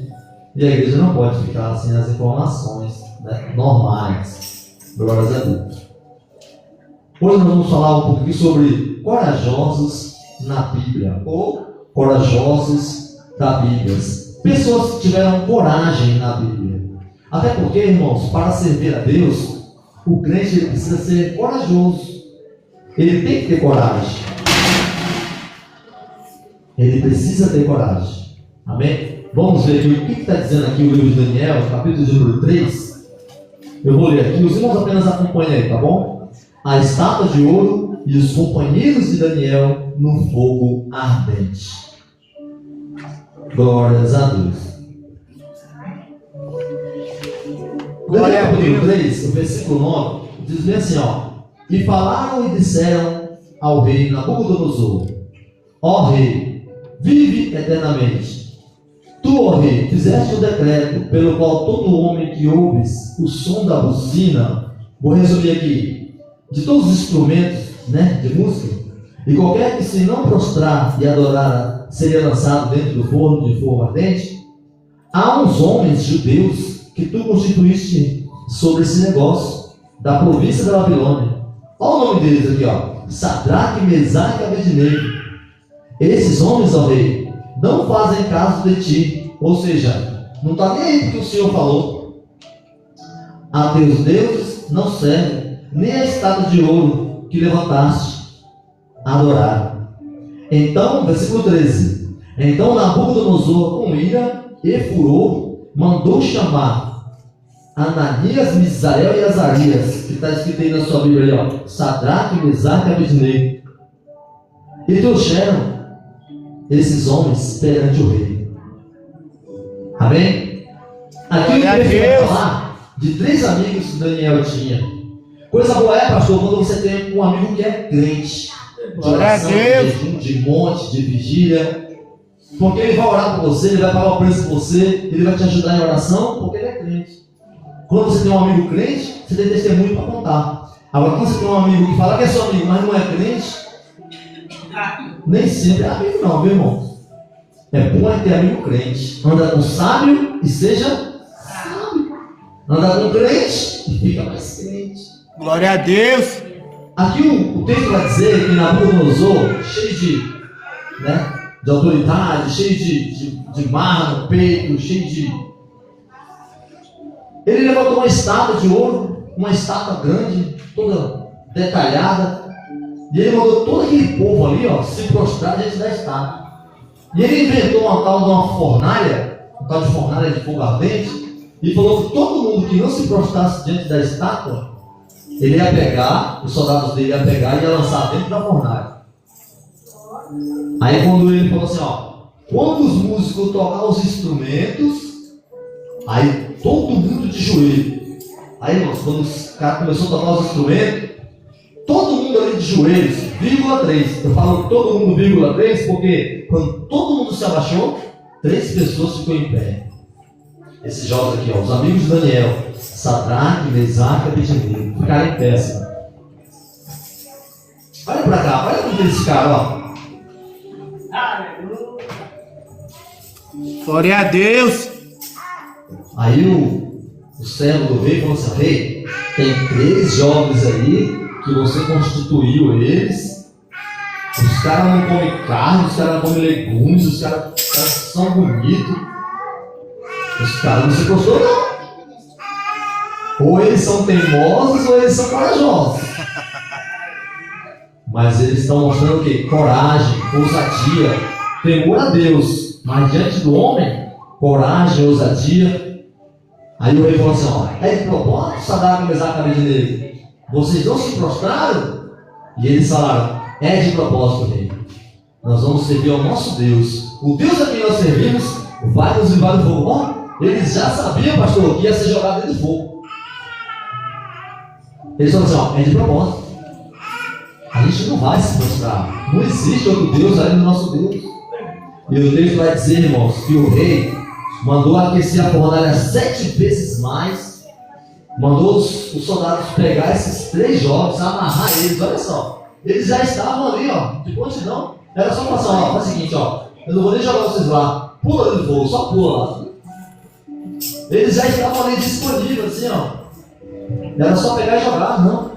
e a igreja não pode ficar sem as informações, né, normais. Glórias a Deus. Hoje nós vamos falar um pouquinho sobre corajosos na Bíblia, ou corajosos da Bíblia. Pessoas que tiveram coragem na Bíblia. Até porque, irmãos, para servir a Deus, o crente ele precisa ser corajoso. Ele tem que ter coragem. Ele precisa ter coragem. Amém? Vamos ver aqui o que está dizendo aqui o livro de Daniel, capítulo de número 3. Eu vou ler aqui, os irmãos apenas acompanhem aí, tá bom? A estátua de ouro e os companheiros de Daniel no fogo ardente. Glórias a Deus. Glória a Capítulo Deus. 3, o versículo 9, diz bem assim, ó. E falaram e disseram ao rei Nabucodonosor: ó rei, vive eternamente. Tu, ó rei, fizeste o decreto pelo qual todo homem que ouves o som da buzina, vou resumir aqui, de todos os instrumentos, né, de música, e qualquer que se não prostrar e adorar seria lançado dentro do forno de fogo ardente. Há uns homens judeus que tu constituíste sobre esse negócio da província da Babilônia. Olha o nome deles aqui, ó. Sadraque, Mesaque e Abednego. Esses homens, ó rei, não fazem caso de ti. Ou seja, não está nem aí porque o Senhor falou. A teus deuses não servem, nem a estátua de ouro que levantaste adorar. Então, versículo 13. Então Nabucodonosor, com ira e furor, mandou chamar Ananias, Misael e Azarias, que está escrito aí na sua Bíblia, aí, ó, Sadraque, Mesaque e Abednego, e trouxeram esses homens perante o rei. Amém? Aqui o texto vai falar de 3 amigos que Daniel tinha. Coisa boa é, pastor, quando você tem um amigo que é crente, de oração, de jejum, de monte, de vigília, porque ele vai orar por você, ele vai pagar o preço por você, ele vai te ajudar em oração, porque ele é crente. Quando você tem um amigo crente, você tem testemunho para contar. Agora, quando você tem um amigo que fala que é seu amigo, mas não é crente, nem sempre é amigo não, meu irmão. É bom ter amigo crente. Anda com sábio e seja sábio. Anda com crente e fica mais crente. Glória a Deus. Aqui o texto vai dizer que Nabucodonosor, cheio de autoridade, cheio de marra no peito, cheio de... Ele levantou uma estátua de ouro, uma estátua grande, toda detalhada, e ele mandou todo aquele povo ali, ó, se prostrar diante da estátua. E ele inventou uma tal de uma fornalha, uma tal de fornalha de fogo ardente, e falou que todo mundo que não se prostrasse diante da estátua, ele ia pegar, os soldados dele iam pegar e ia lançar dentro da fornalha. Aí quando ele falou assim, ó, quando os músicos tocar os instrumentos, aí todo mundo de joelho. Aí, irmãos, quando os caras começaram a tocar os instrumentos, todo mundo ali de joelhos, 3. Eu falo todo mundo 3 porque quando todo mundo se abaixou, 3 pessoas ficou em pé. Esses jovens aqui, ó, os amigos de Daniel, Sadraque, Mesaque e Abednego, ficaram em pé assim. Olha pra cá, olha como esse cara, ó. Glória a Deus. Aí o servo do rei falou assim, rei, tem 3 jovens aí que você constituiu eles. Os caras não comem carne, os caras não comem legumes, os caras são bonitos. Os caras não se gostou não. Ou eles são teimosos ou eles são corajosos. Mas eles estão mostrando o quê? Coragem, ousadia, temor a Deus. Mas diante do homem, coragem, ousadia. Aí o rei falou assim, ó, é de propósito, Sadraque, Mesaque e Abednego, vocês não se prostraram? E eles falaram, é de propósito, rei. Nós vamos servir ao nosso Deus. O Deus a quem nós servimos vai nos livrar do fogo. Ó, eles já sabiam, pastor, que ia ser jogado dentro do fogo. Eles falaram assim, ó, é de propósito. A gente não vai se prostrar. Não existe outro Deus além do nosso Deus. E o texto vai dizer, irmãos, que o rei mandou aquecer a fornalha 7 vezes mais, mandou os soldados pegar esses 3 jovens, amarrar eles, olha só, eles já estavam ali, ó, de prontidão. Era só passar, ó, faz o seguinte, ó, eu não vou nem jogar vocês lá, pula ali no fogo, só pula lá. Eles já estavam ali disponíveis, assim, ó. Era só pegar e jogar, não.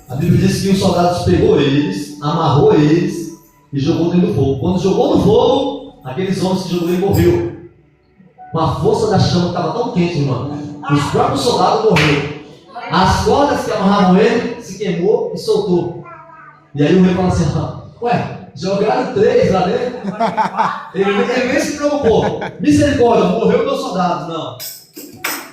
A Bíblia diz que os soldados pegou eles, amarrou eles e jogou dentro do fogo. Quando jogou no fogo, aqueles homens que jogou ele morreu. Com a força da chama que estava tão quente, irmão. Os próprios soldados morreram. As cordas que amarravam ele se queimou e soltou. E aí o rei falou assim: ué, jogaram 3 lá dentro. Ele nem se preocupou. Misericórdia, morreu meus soldados. Não.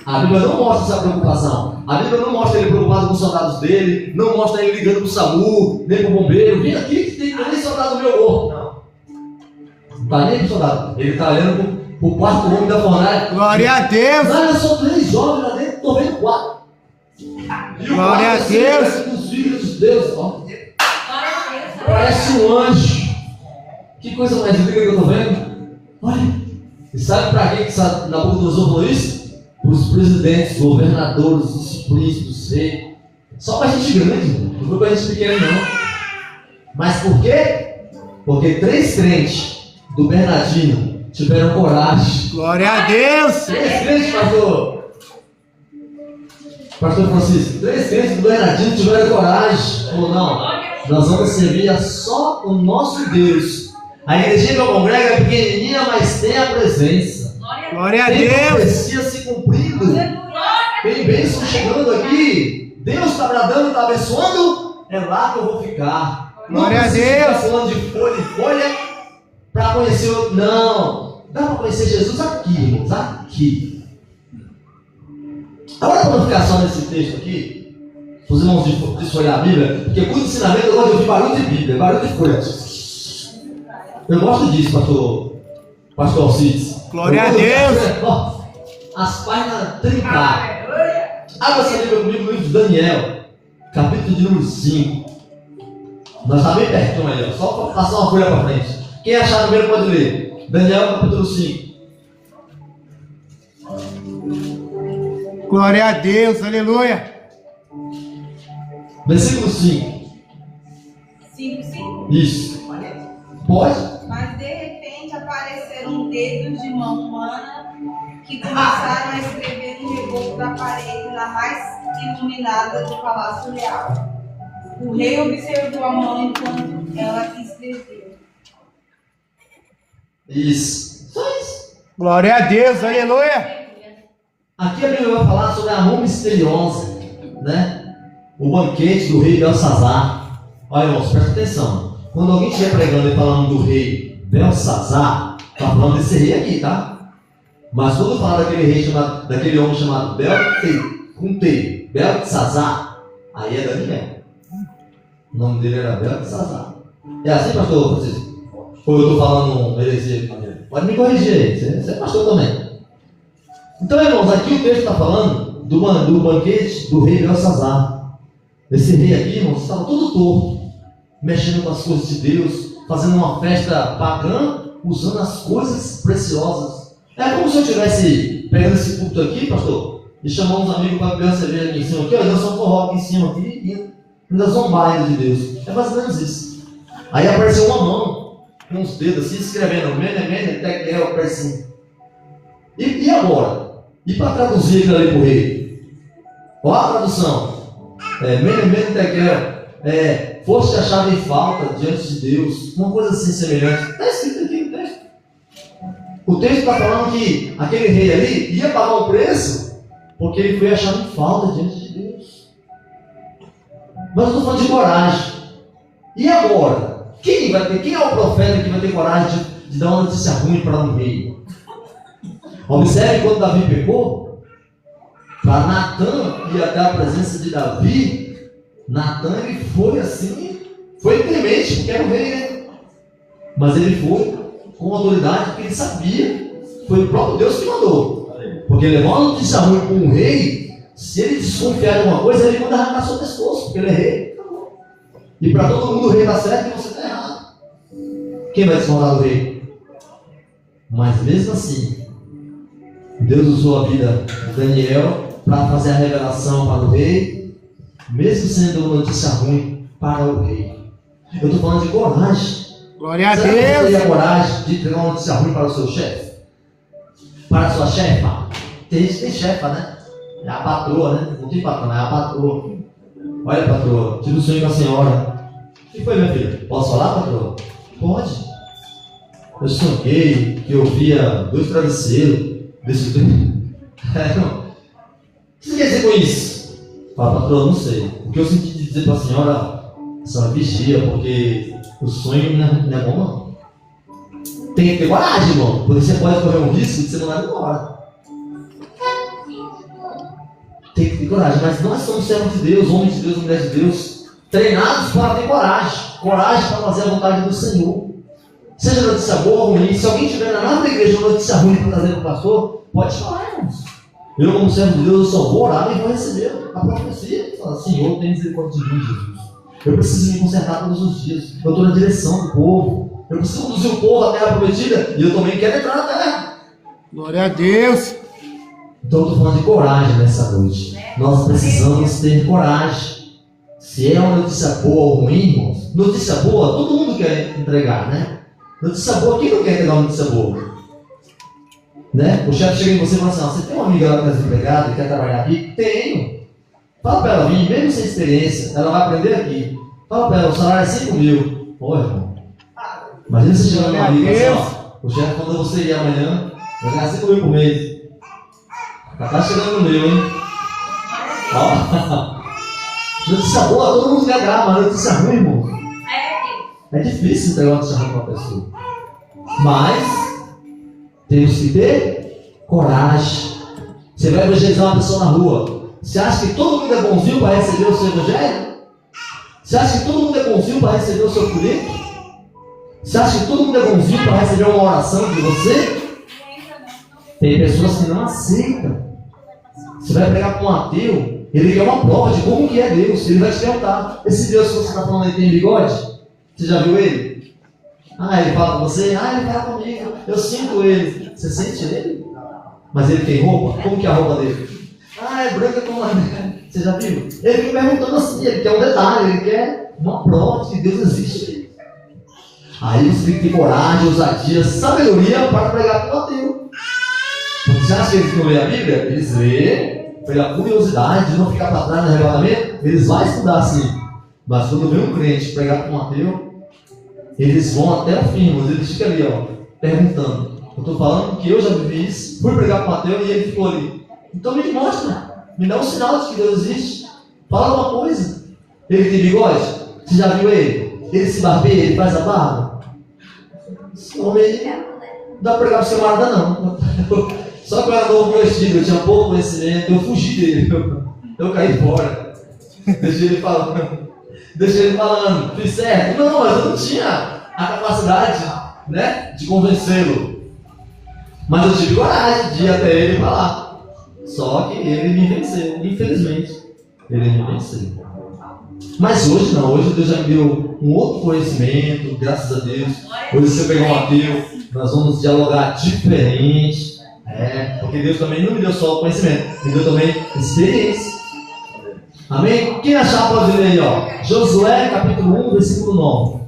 A Bíblia não mostra essa preocupação. A Bíblia não mostra ele preocupado com os soldados dele. Não mostra ele ligando para o SAMU, nem para o bombeiro. Vem aqui que tem 3 soldados meu morto. Não. Não está nem para o soldado. Ele está olhando para o quarto homem da fornalha. Glória a Deus. Olha só, 3 jovens lá dentro, estou vendo 4. Glória a Deus. Dos filhos de Deus, ó. Glória a Deus. Parece um anjo. Que coisa mais linda que eu estou vendo. Olha. E sabe para quem que Nabucodonosor falou isso? Para os presidentes, governadores, os príncipes, reis. Só para gente grande, não foi para gente pequena não. Mas por quê? Porque 3 crentes do Bernardino tiveram coragem. Glória a Deus. 3 crentes, Pastor Francisco, 3 crentes do Bernardino tiveram coragem. Falou, não, nós vamos servir só o nosso Deus. A igreja que eu congrego é pequenininha, mas tem a presença. Glória a Tem Deus. profecia se cumprindo. Tem bênção chegando aqui. Deus está bradando, está abençoando. É lá que eu vou ficar. Glória a Não precisa Deus. ficar falando de folha em folha para conhecer outro. Não. Dá para conhecer Jesus aqui, irmãos. Aqui. Agora, para não ficar só nesse texto aqui, os irmãos desfolhar a Bíblia, porque com o ensinamento eu gosto de ouvir barulho de Bíblia, barulho de folha. Eu gosto disso, pastor Alcides. Glória a Deus. Ó, as páginas trincadas. Abra essa Bíblia comigo no livro de Daniel, capítulo de número 5. Nós estamos bem pertinho aí, ó. Só para passar uma folha para frente. Quem achar primeiro pode ler. Daniel, capítulo 5. Glória a Deus. Aleluia. Versículo 5. 5. Isso. Pode? Mas de repente apareceram dedos de mão humana que começaram a escrever no reboco da parede na mais iluminada do Palácio Real. O rei observou a mão enquanto ela escrevia. Isso. Só isso. Glória a Deus. Aleluia. Aqui a Bíblia vai falar sobre a mão misteriosa, né? O banquete do rei Belsazar. Olha, irmãos, presta atenção. Quando alguém estiver pregando e falando do rei Belsazar, está falando desse rei aqui, tá? Mas quando falar daquele homem chamado Belsazar, aí é Daniel. O nome dele era Belsazar. É assim, pastor Francisco? Ou eu estou falando heresia? Pode me corrigir aí, você é pastor também. Então, irmãos, aqui o texto está falando do banquete do rei Belsazar. Esse rei aqui, irmãos, estava todo torto, mexendo com as coisas de Deus, fazendo uma festa pagã, usando as coisas preciosas. É como se eu estivesse pegando esse culto aqui, pastor, e chamar uns amigos para beber uma cerveja aqui em cima, aqui, ó, e dançar um forró aqui em cima, aqui, e ainda zombar ainda de Deus. É mais ou menos isso. Aí apareceu uma mão, com uns dedos assim, escrevendo, Mene, Tekel, Persim. E agora? E para traduzir aquilo ali para o rei? Qual a tradução? Mene, Tekel, foste achado em falta diante de Deus, uma coisa assim semelhante. Está escrito aqui no texto. O texto está falando que aquele rei ali ia pagar um preço porque ele foi achado em falta diante de Deus. Mas eu estou falando de coragem. E agora? Quem é o profeta que vai ter coragem de dar uma notícia ruim para um rei? Observe quando Davi pecou, para Natan ir até a presença de Davi. Natan, ele foi assim, foi temente, porque era o rei, né? Mas ele foi com autoridade, porque ele sabia, foi o próprio Deus que mandou. Porque levar uma notícia ruim para um rei, se ele desconfiar de alguma coisa, ele manda arrancar seu pescoço, porque ele é rei. E para todo mundo o rei está certo e você está errado. Quem vai desmandar o rei? Mas mesmo assim, Deus usou a vida de Daniel para fazer a revelação para o rei, mesmo sendo uma notícia ruim para o rei. Eu estou falando de coragem. Glória a Será que você Deus. teria coragem de entregar uma notícia ruim para o seu chefe? Para a sua chefa? Tem gente que tem chefa, né? É a patroa, né? Não tem patrão, é a patroa. Olha, patroa, tive um sonho com a senhora. O que foi, minha filha? Posso falar, patroa? Pode. Eu sonhei que eu via 2 travesseiros desse tipo. O que você quer dizer com isso? Fala, patroa, não sei. O que eu senti de dizer para a senhora vigia, porque o sonho não é bom, não. Tem que ter coragem, irmão. Porque você pode correr um risco de você não vai embora. Tem que ter coragem. Mas nós somos servos de Deus, homens de Deus, mulheres de Deus, treinados para ter coragem. Coragem para fazer a vontade do Senhor. Seja notícia boa ou ruim. Se alguém tiver na nada da igreja uma notícia ruim para trazer para o pastor, pode falar, irmãos. Eu, como servo de Deus, eu só vou orar e vou receber a profecia. Fala, Senhor, tem misericórdia de mim, Jesus. Eu preciso me consertar todos os dias. Eu estou na direção do povo. Eu preciso conduzir o povo à terra prometida. E eu também quero entrar na terra. Glória a Deus. Então eu estou falando de coragem nessa noite. Nós precisamos ter coragem. Se é uma notícia boa ou ruim, irmãos. Notícia boa, todo mundo quer entregar, né? Notícia boa, quem não quer entregar uma notícia boa? Né? O chefe chega em você e fala assim, você tem uma amiga lá que é desempregada e quer trabalhar aqui? Tenho. Fala para ela vir, mesmo sem experiência, ela vai aprender aqui. Fala para ela, o salário é 5 mil. Pô, irmão. Imagina você chegando numa amiga assim, ó. O chefe mandou você ir amanhã, vai ganhar 5 mil por mês. Já tá chegando no meu, hein? Ó. Notícia boa, todo mundo quer gravar, mas notícia ruim, irmão. É difícil entregar uma notícia ruim para uma pessoa. Mas temos que ter coragem. Você vai evangelizar uma pessoa na rua. Você acha que todo mundo é bonzinho para receber o seu evangelho? Você acha que todo mundo é bonzinho para receber o seu currículo? Você acha que todo mundo é bonzinho para receber uma oração de você? Tem pessoas que não aceitam. Você vai pregar para um ateu, ele quer uma prova de como que é Deus. Ele vai te perguntar, esse Deus que você está falando aí tem bigode? Você já viu ele? Ele fala com você? Ele fala comigo. Eu sinto ele. Você sente ele? Mas ele tem roupa? Como que é a roupa dele? É branca como a minha. Você já viu? Ele fica perguntando assim, ele quer um detalhe, ele quer uma prova de que Deus existe. Aí você tem que ter coragem, ousadia, sabedoria para pregar para o ateu. Você acha que eles não lêem a Bíblia? Eles lêem pela curiosidade de não ficar para trás no arrebatamento. Eles vão estudar sim. Mas quando vem um crente pregar para um ateu, eles vão até o fim, mas eles ficam ali, ó, perguntando. Eu estou falando que eu já vivi isso, fui pregar para um ateu e ele ficou ali. Então me mostra, me dá um sinal de que Deus existe. Fala uma coisa. Ele tem bigode? Você já viu ele? Ele se barbeia, ele faz a barba? Esse homem não dá para pregar para o camarada não. Só que eu era novo vestido, eu tinha pouco conhecimento, eu fugi dele, eu caí fora. Deixei ele falando, fiz certo. Não, mas eu não tinha a capacidade, né, de convencê-lo. Mas eu tive coragem de ir até ele e falar. Só que ele me venceu, infelizmente. Ele me venceu. Mas hoje não, hoje Deus já me deu um outro conhecimento, graças a Deus. Hoje se eu pegar um ateu, nós vamos dialogar diferente. Porque Deus também não me deu só conhecimento, me deu também experiência. Amém? Quem achar pode ler aí, ó. Josué capítulo 1, versículo 9.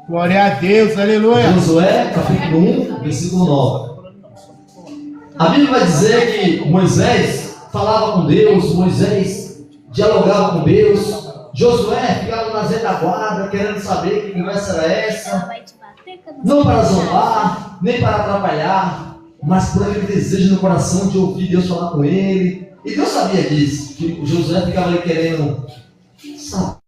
Glória a Deus, aleluia. Josué capítulo 1, versículo 9. A Bíblia vai dizer que Moisés falava com Deus, Moisés dialogava com Deus, Josué ficava na retaguarda querendo saber que conversa era essa, não para zombar, nem para atrapalhar, mas por aquele desejo no coração de ouvir Deus falar com ele. E Deus sabia disso, que Josué ficava ali querendo saber.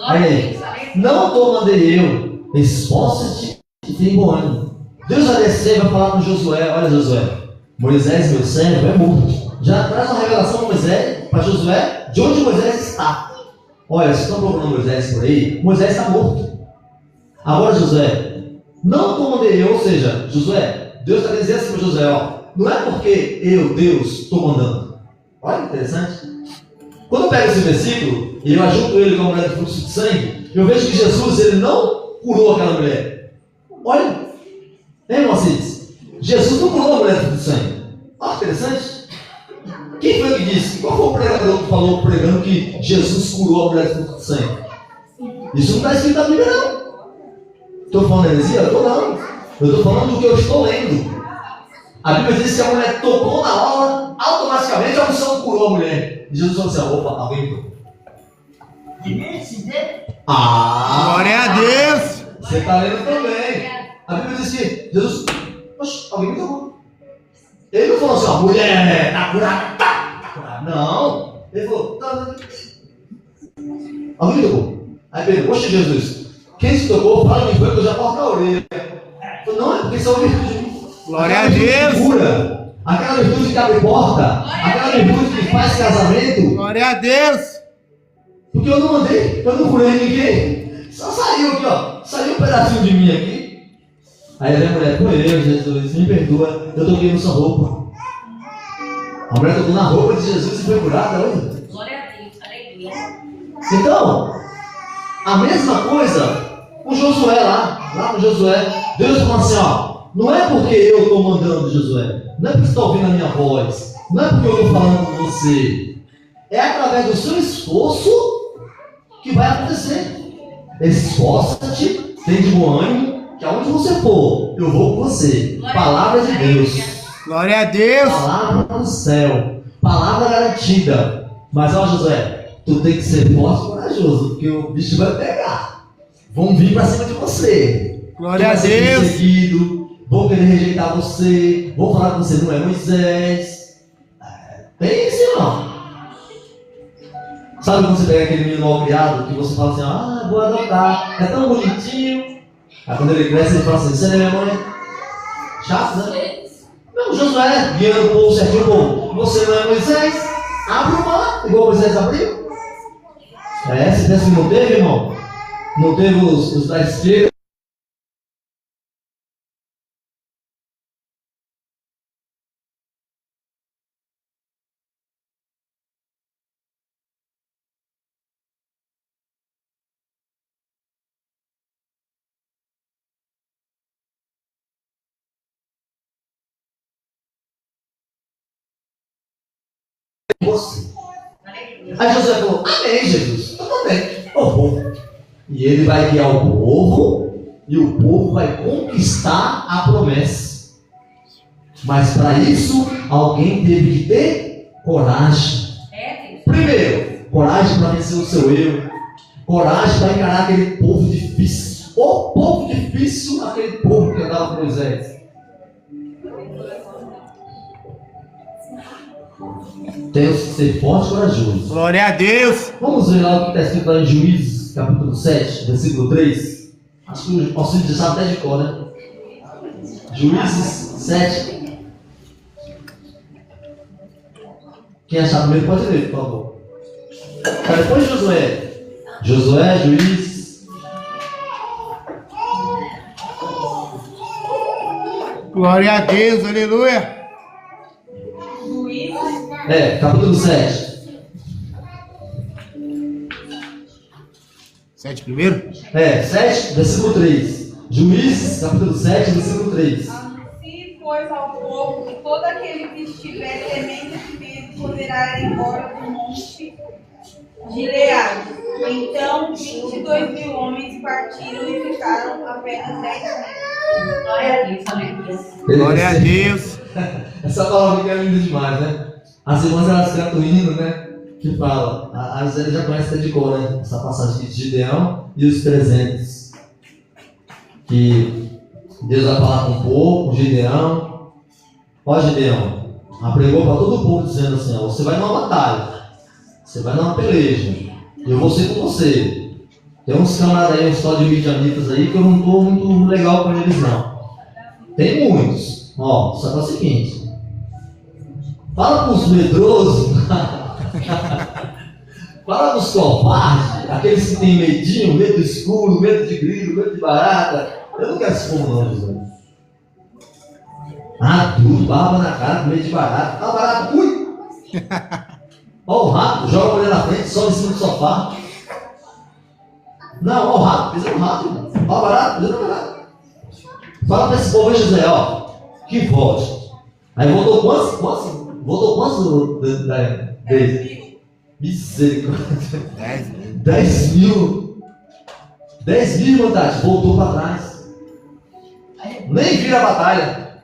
Aí, não tô mandei eu, esforça-te e tem bom ânimo. Deus vai descer e vai falar com Josué: olha, Josué, Moisés, meu servo, é morto. já traz uma revelação para Moisés, para Josué, de onde Moisés está. Olha, se estão procurando Moisés por aí, Moisés está morto. Agora, Josué, não comandei eu, ou seja, Josué, Deus está dizendo assim para Josué, ó, não é porque eu, Deus, estou mandando. Olha que interessante. Quando eu pego esse versículo e eu ajunto ele com a mulher do fluxo de sangue, eu vejo que Jesus, ele não curou aquela mulher. Olha, irmão Assis, Jesus não curou a mulher do fluxo de sangue. Olha que interessante. Quem foi que disse? Qual foi o pregador que falou pregando que Jesus curou a mulher do fluxo de sangue? Isso não está escrito na Bíblia, não. Estou falando heresia? Estou não. Eu estou falando do que eu estou lendo. A Bíblia diz que a mulher tocou na hora, automaticamente a unção curou a mulher. E Jesus falou assim: opa, alguém tocou. Glória a Deus. Você está lendo também. A Bíblia diz que Jesus, oxe, alguém me tocou. Ele não falou assim: ó, mulher, está curada, tá curada. Não. Ele falou: tá. Alguém me tocou. Aí Pedro, poxa Jesus, quem se tocou, fala quem foi que eu já corto a orelha. Falei, não, é porque isso é uma virtude. Glória a Deus. Cura, aquela virtude que abre porta, aquela virtude que faz casamento. Glória a Deus. Porque eu não mandei, eu não curei ninguém. Só saiu aqui, ó. Saiu um pedacinho de mim aqui. Aí a mulher, por eu, Jesus, me perdoa, eu toquei na sua roupa. A mulher tocou na roupa de Jesus e foi curada hoje. Glória a Deus, aleluia. Então, a mesma coisa com Josué lá no Josué. Deus falou assim, ó. Não é porque eu estou mandando, Josué. Não é porque você está ouvindo a minha voz. Não é porque eu estou falando com você. É através do seu esforço que vai acontecer. Esforça-te, tem de bom ânimo, que aonde você for, eu vou com você. Palavra de Deus. Glória a Deus. Palavra do céu. Palavra garantida. Mas ó, Josué, tu tem que ser forte e corajoso, porque o bicho vai pegar. Vão vir para cima de você. Glória a Tu vai ser Deus. perseguido. Vou querer rejeitar você, vou falar que você não é Moisés. Tem isso, irmão. Sabe quando você pega aquele menino mal criado, que você fala assim, ah, vou adotar, é tão bonitinho. Aí quando ele cresce, ele fala assim, você não é minha mãe? Chato, né? Não, Josué, guiando o povo certinho, o povo, você não é Moisés? Abre o mar, igual Moisés abriu. Você pensa que não teve, irmão? Não teve os da esquerda? Você. Aí Josué falou, amém, Jesus, eu também, eu vou. E ele vai guiar o povo, e o povo vai conquistar a promessa. Mas para isso, alguém teve que ter coragem. Primeiro, coragem para vencer o seu eu. Coragem para encarar aquele povo difícil. O povo difícil, aquele povo que andava com Moisés. Temos que ser forte e corajoso. Glória a Deus. Vamos ver lá o que está escrito lá em Juízes, capítulo 7, versículo 3. Acho que o auxílio já sabe até de cor, né? Juízes 7. Quem achar primeiro pode ler, por favor. Depois de Josué. Josué, Juízes. Glória a Deus, aleluia. Capítulo 7. 7 primeiro? 7, versículo 3. Juízes, capítulo 7, versículo 3. Anuncie, pois, ao povo que todo aquele que estiver temente de medo poderá ir embora do monte Gileade. Então 22.000 homens partiram e ficaram apenas 10.000. Glória a Deus, aleluia. Glória a Deus. Essa palavra aqui é linda demais, né? As irmãs elas cantam o hino, né? Que fala, a Gisele já conhece até de cor, né? Essa passagem aqui de Gideão e os 300. Que Deus vai falar com o povo, com Gideão. Ó Gideão, apregou para todo o povo dizendo assim, ó, você vai numa batalha, você vai numa peleja, eu vou ser com você. Tem uns camaradas aí, uns tal de midianitas aí, que eu não estou muito legal com eles não. Tem muitos. Ó, só que é o seguinte. Fala para os medrosos. Fala para os covardes. Aqueles que têm medinho, medo do escuro, medo de grilo, medo de barata. Eu não quero esse povo não, Jesus. Ah, tudo, barba na cara, medo de barata. Ah, barata, ui! Olha o rato, joga a mulher na frente, sobe em cima do sofá. Não, olha o rato, pisa no rato. Olha o barato, pisa no barato. Fala para esse povo aí, José, ó. Que voz. Aí voltou quantos? Voltou quantos vezes? Misericórdia. 10 mil. 10 mil, vontade. Voltou para trás. Nem vira a batalha.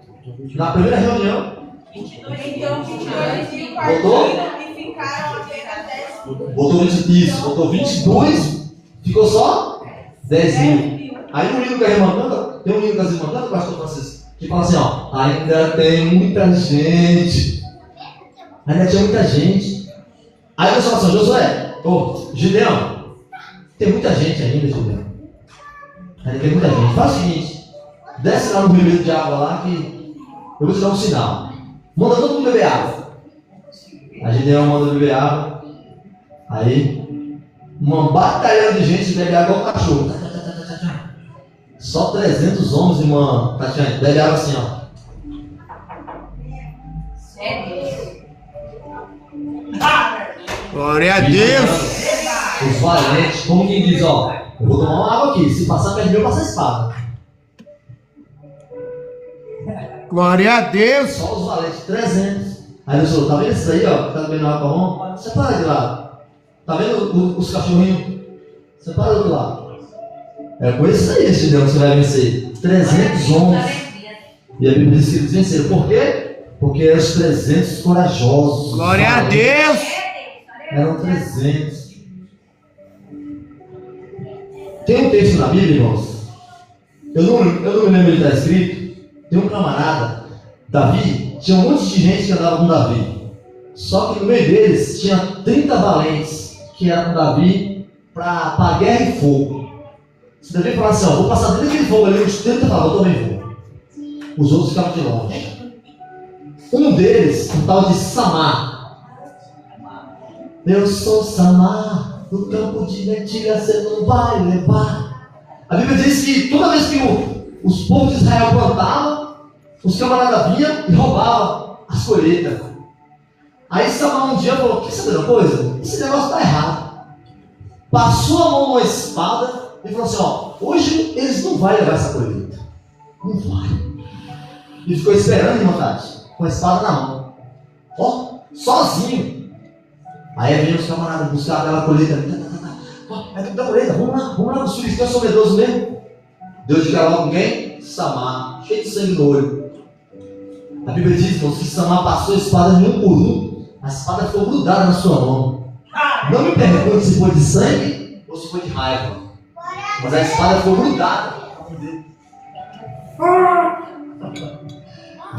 Na primeira reunião. Então 22 mil Voltou? partiram e ficaram apenas 10 mil. Botou 20, isso, botou 22, ficou só 10 mil. Aí o hino que é remandando, tem um hino que é remandando, pastor Francisco, que fala assim, ó, ainda tem muita gente. Ainda tinha muita gente. Aí você fala assim, Josué, Gideão, tem muita gente ainda, Gideão. Ainda tem muita gente. Faz o seguinte, desce lá no ribeiro de água lá que eu vou te dar um sinal. Manda todo mundo beber água. A Gideão manda beber água. Aí, uma batalha de gente bebe água igual cachorro. Só 300 homens, irmã Tatiana, bebe água assim, ó. Glória a Deus. Os valentes, como quem diz, ó, eu vou tomar uma água aqui, se passar perto de mim, eu passo a espada. Glória a Deus. Só os valentes, 300. Aí o senhor, tá vendo isso aí, ó, que tá bebendo água com a mão? Você para de lado. Tá vendo os cachorrinhos? Você para do outro lado. É com isso aí, esse Gideão, que você vai vencer. 300 homens. E a Bíblia diz que eles venceram. Por quê? Porque eram os 300 corajosos. Glória a Deus. Eram 300. Tem um texto na Bíblia, irmãos. Eu não me lembro de estar escrito. Tem um camarada, Davi, tinha um monte de gente que andava com Davi. Só que no meio deles tinha 30 valentes que eram com Davi para guerra e fogo. Se Davi falasse assim, ó, vou passar dentro daquele fogo ali, os 30 falavam, eu também vou. Os outros ficavam de longe. Um deles, um tal de Samar. Eu sou Samar, no campo de lentilha você não vai levar. A Bíblia diz que toda vez que os povos de Israel plantavam, os camaradas vinham e roubavam as colheitas. Aí Samar um dia falou, quer saber uma coisa? Esse negócio está errado. Passou a mão numa espada e falou assim, ó, hoje eles não vão levar essa colheita. Não vai. E ficou esperando, irmã Tati, com a espada na mão. Ó, sozinho. Aí veio os camaradas buscar aquela colheita. É tudo da colheita, vamos lá, os filisteus são medrosos mesmo. Deus de lá com quem? Samar, cheio de sangue no olho. A Bíblia diz, irmãos, que Samar passou a espada de um por um. A espada ficou grudada na sua mão. Não me pergunte se foi de sangue ou se foi de raiva. Mas a espada ficou grudada.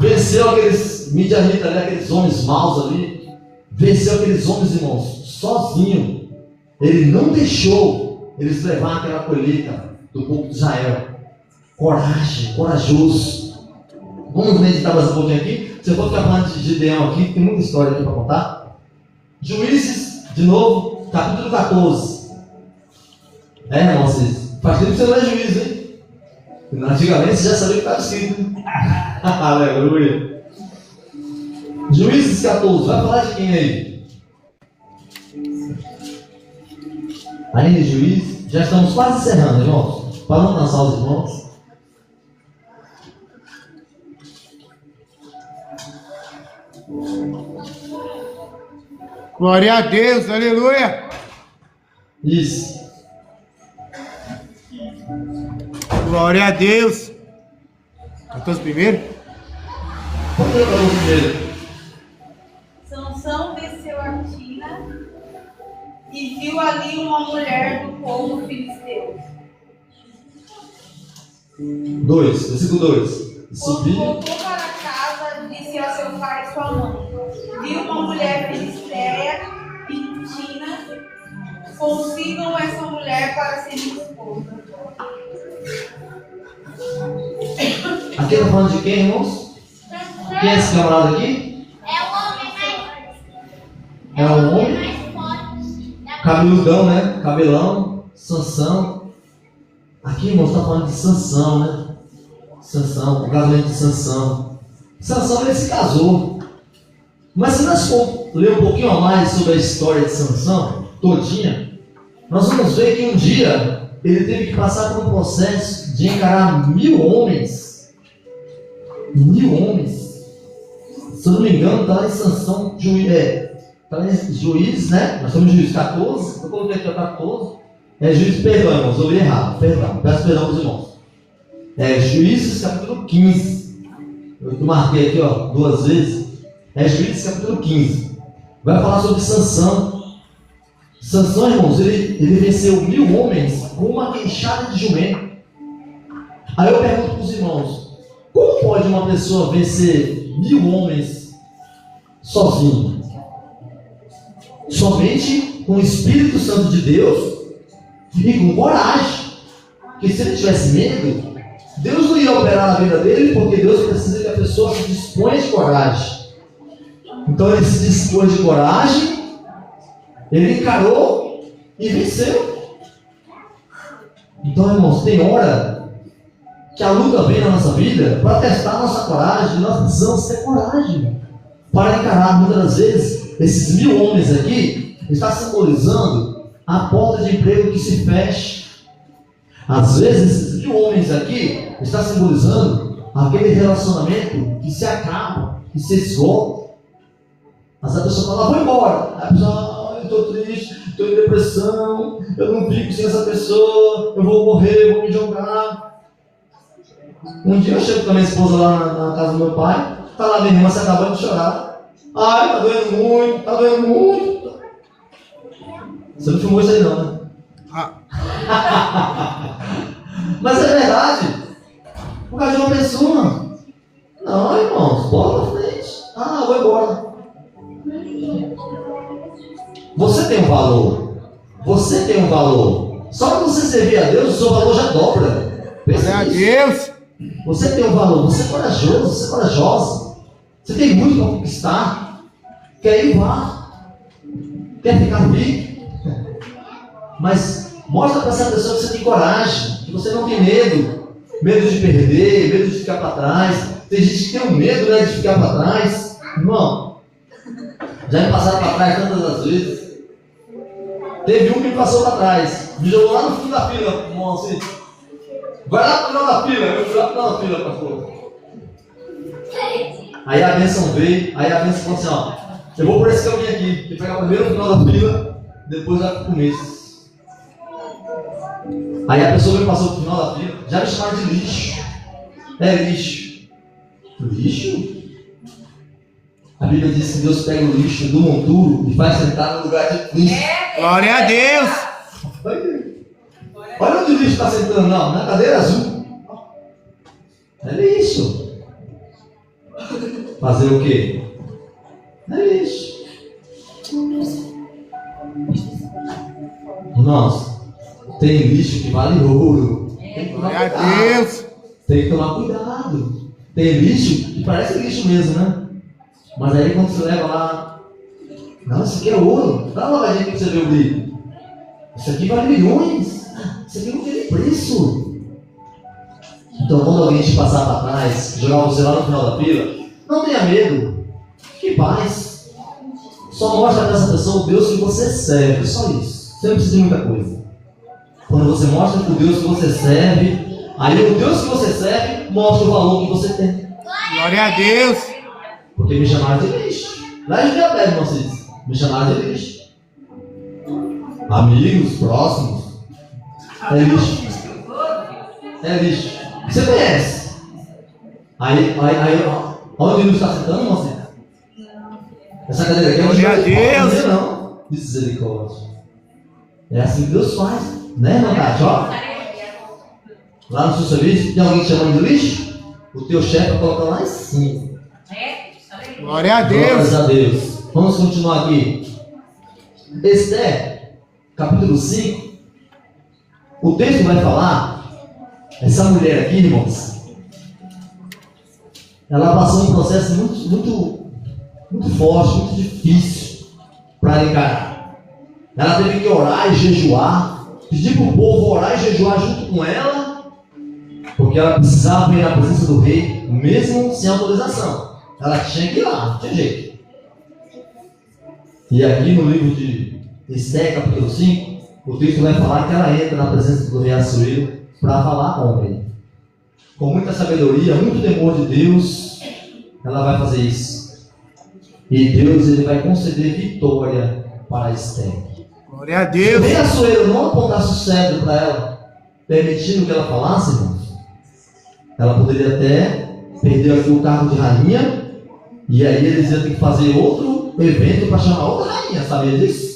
Venceu aqueles midianitas ali, aqueles homens maus ali. Venceu aqueles homens, irmãos, sozinho. Ele não deixou eles levar aquela colheita do povo de Israel. Coragem, corajoso. Vamos meditar mais um pouquinho aqui. Se eu for ficar falando de Gideão aqui, tem muita história aqui para contar. Juízes, de novo, capítulo 14. Irmão, vocês. Faz tempo que você não é juiz, hein? Antigamente você já sabia o que estava escrito. Aleluia. Juízes 14, vai falar de quem aí? Além de juiz, já estamos quase encerrando, irmãos. Para não cansar os irmãos. Glória a Deus, aleluia. Isso. Glória a Deus. Cantos primeiro? Vamos ler para o primeiro. Sansão desceu a Tina e viu ali uma mulher do povo filisteu. 2, versículo 2. Quando Subiu. voltou para casa, disse a seu pai e sua mãe: viu uma mulher filisteia em Tina, consigam essa mulher para ser minha esposa. Aqui está falando de quem, irmãos? Quem é esse camarada aqui? É o homem Cabeludão, né? Cabelão, Sansão. Aqui, irmão, está falando de Sansão, né? Sansão, o casamento de Sansão. Sansão, ele se casou. Mas se nós for ler um pouquinho a mais sobre a história de Sansão, todinha, nós vamos ver que um dia ele teve que passar por um processo de encarar 1000 homens. 1000 homens. Se eu não me engano, está lá em Sansão, está em Juízes, né? Nós estamos em Juízes 14, eu coloquei aqui o 14. É Juízes, perdão, irmãos, eu li errado, perdão, peço perdão para os irmãos. É Juízes capítulo 15. Eu marquei aqui, ó, 2 vezes. É Juízes capítulo 15. Vai falar sobre Sansão. Sansão, irmãos, ele venceu 1000 homens com uma queixada de jumento. Aí eu pergunto para os irmãos: como pode uma pessoa vencer 1000 homens sozinho? Somente com o Espírito Santo de Deus e com coragem. Porque se ele tivesse medo, Deus não ia operar na vida dele, porque Deus precisa que a pessoa se disponha de coragem. Então ele se dispôs de coragem, ele encarou e venceu. Então, irmãos, tem hora que a luta vem na nossa vida para testar a nossa coragem. Nós precisamos ter coragem para encarar. Muitas das vezes, esses 1000 homens aqui está simbolizando a porta de emprego que se fecha. Às vezes, esses 1000 homens aqui está simbolizando aquele relacionamento que se acaba, que se esgota. Mas a pessoa fala: vou embora. Aí a pessoa: eu estou triste, estou em depressão, eu não fico sem essa pessoa, eu vou morrer, eu vou me jogar. Um dia eu chego com a minha esposa lá na casa do meu pai, está lá minha irmã se acabando de chorar. Ai, está doendo muito, está doendo muito. Você não filmou isso aí não, né? Mas é verdade. Por causa de uma pessoa. Não, irmãos, bora pra frente. Ah, vou embora. Você tem um valor. Você tem um valor. Só que você servir a Deus, o seu valor já dobra. Glória a Deus. Você tem um valor. Você é corajoso, você é corajosa. Você tem muito para conquistar. Quer ir lá. Quer ficar vivo. Mas mostra para essa pessoa que você tem coragem, que você não tem medo de perder, medo de ficar para trás. Tem gente que tem um medo, né, de ficar para trás. Irmão, já me passaram para trás tantas as vezes. Teve um que me passou para trás, me jogou lá no fim da fila, irmão, assim. Vai lá pro final da fila, eu fui lá pro final da fila, pastor. Aí a bênção veio, aí a bênção falou assim: ó, eu vou por esse caminho aqui, que pegar primeiro no final da fila, depois vai pro começo. Aí a pessoa me passou pro final da fila, já me chamaram de lixo. É lixo. Lixo? A Bíblia diz que Deus pega o lixo do monturo e faz sentar no lugar de lixo. Glória a Deus. Olha onde o lixo está sentando, não, na cadeira azul. É lixo. Fazer o quê? É lixo. Nossa, tem lixo que vale ouro. Tem que tomar Glória a cuidado. Deus. Tem que tomar cuidado. Tem lixo que parece lixo mesmo, né? Mas aí quando você leva lá, não, isso aqui é ouro. Dá uma olhadinha para você ver o brilho. Isso aqui vale milhões. Isso aqui não tem preço. Então quando alguém te passar para trás, jogar você lá no final da fila, não tenha medo. Fique em paz. Só mostra para essa pessoa o Deus que você serve. Só isso. Você não precisa de muita coisa. Quando você mostra para o Deus que você serve, aí o Deus que você serve mostra o valor que você tem. Glória a Deus. Porque me chamaram de lixo. Lá em Juliapé, irmão, vocês me chamaram de lixo. Amigos, próximos. É lixo. É lixo. Você conhece? Aí, onde ele está sentando, irmão? Essa cadeira aqui é Glória a Deus. Não. Misericórdia. É assim que Deus faz. Né, irmão Tati? Ó. Lá no seu serviço, tem alguém te chamando de lixo? O teu chefe coloca lá em cima. Glória a Deus. Glórias a Deus. Vamos continuar aqui. Esther, capítulo 5. O texto vai falar, essa mulher aqui, irmãos, ela passou um processo muito forte, muito difícil para encarar. Ela teve que orar e jejuar, pedir para o povo orar e jejuar junto com ela, porque ela precisava ir na presença do rei, mesmo sem autorização. Ela tinha que ir lá, não tinha jeito. E aqui no livro de Esther, capítulo 5, o texto vai falar que ela entra na presença do rei Assuero para falar com ele. Com muita sabedoria, muito temor de Deus, ela vai fazer isso. E Deus ele vai conceder vitória para Esther. Glória a Deus. Se o rei Assuero não apontasse o cetro para ela, permitindo que ela falasse, irmãos, ela poderia até perder aqui o cargo de rainha, e aí eles iam ter que fazer outro evento para chamar outra rainha, sabia disso?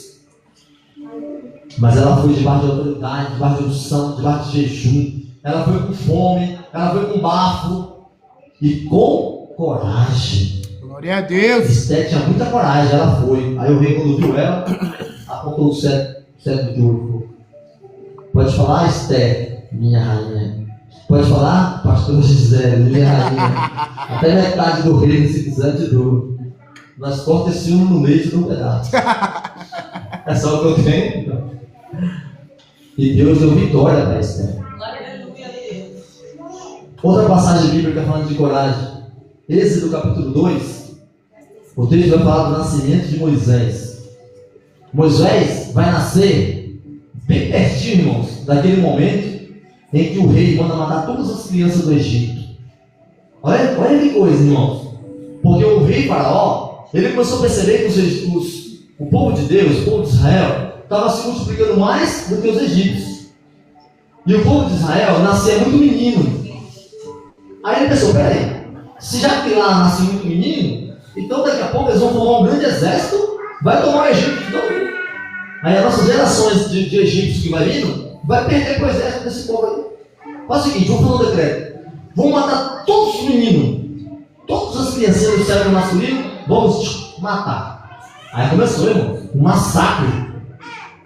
Mas ela foi debaixo de autoridade, debaixo de unção, debaixo de jejum. Ela foi com fome, ela foi com bafo e com coragem. Glória a Deus. Esther tinha muita coragem, ela foi. Aí o rei, quando viu ela, apontou o cetro de ouro. Pode falar, Esther, minha rainha. Pode falar, pastor Gisele, minha rainha. Até metade do reino, se quiser, te dou. Nós cortamos esse um no meio de um pedaço. É só o que eu tenho. E Deus deu vitória para Esther. Outra passagem bíblica falando de coragem. Êxodo capítulo 2. O texto vai falar do nascimento de Moisés. Moisés vai nascer bem pertinho, irmãos, daquele momento em que o rei manda matar todas as crianças do Egito. Olha que coisa, irmãos. Porque o rei Faraó, ele começou a perceber que o povo de Deus, o povo de Israel, estava se multiplicando mais do que os egípcios. E o povo de Israel nascia muito menino. Aí ele pensou, peraí, se já que lá nasce muito menino, então daqui a pouco eles vão formar um grande exército, vai tomar o Egito de novo. Aí as nossas gerações de egípcios que vai vindo, vai perder para o exército desse povo aí. Faz o seguinte, vamos fazer um decreto. Vamos matar todos os meninos, todas as criancinhas do cérebro masculino, vamos matar. Aí começou, irmão, um massacre.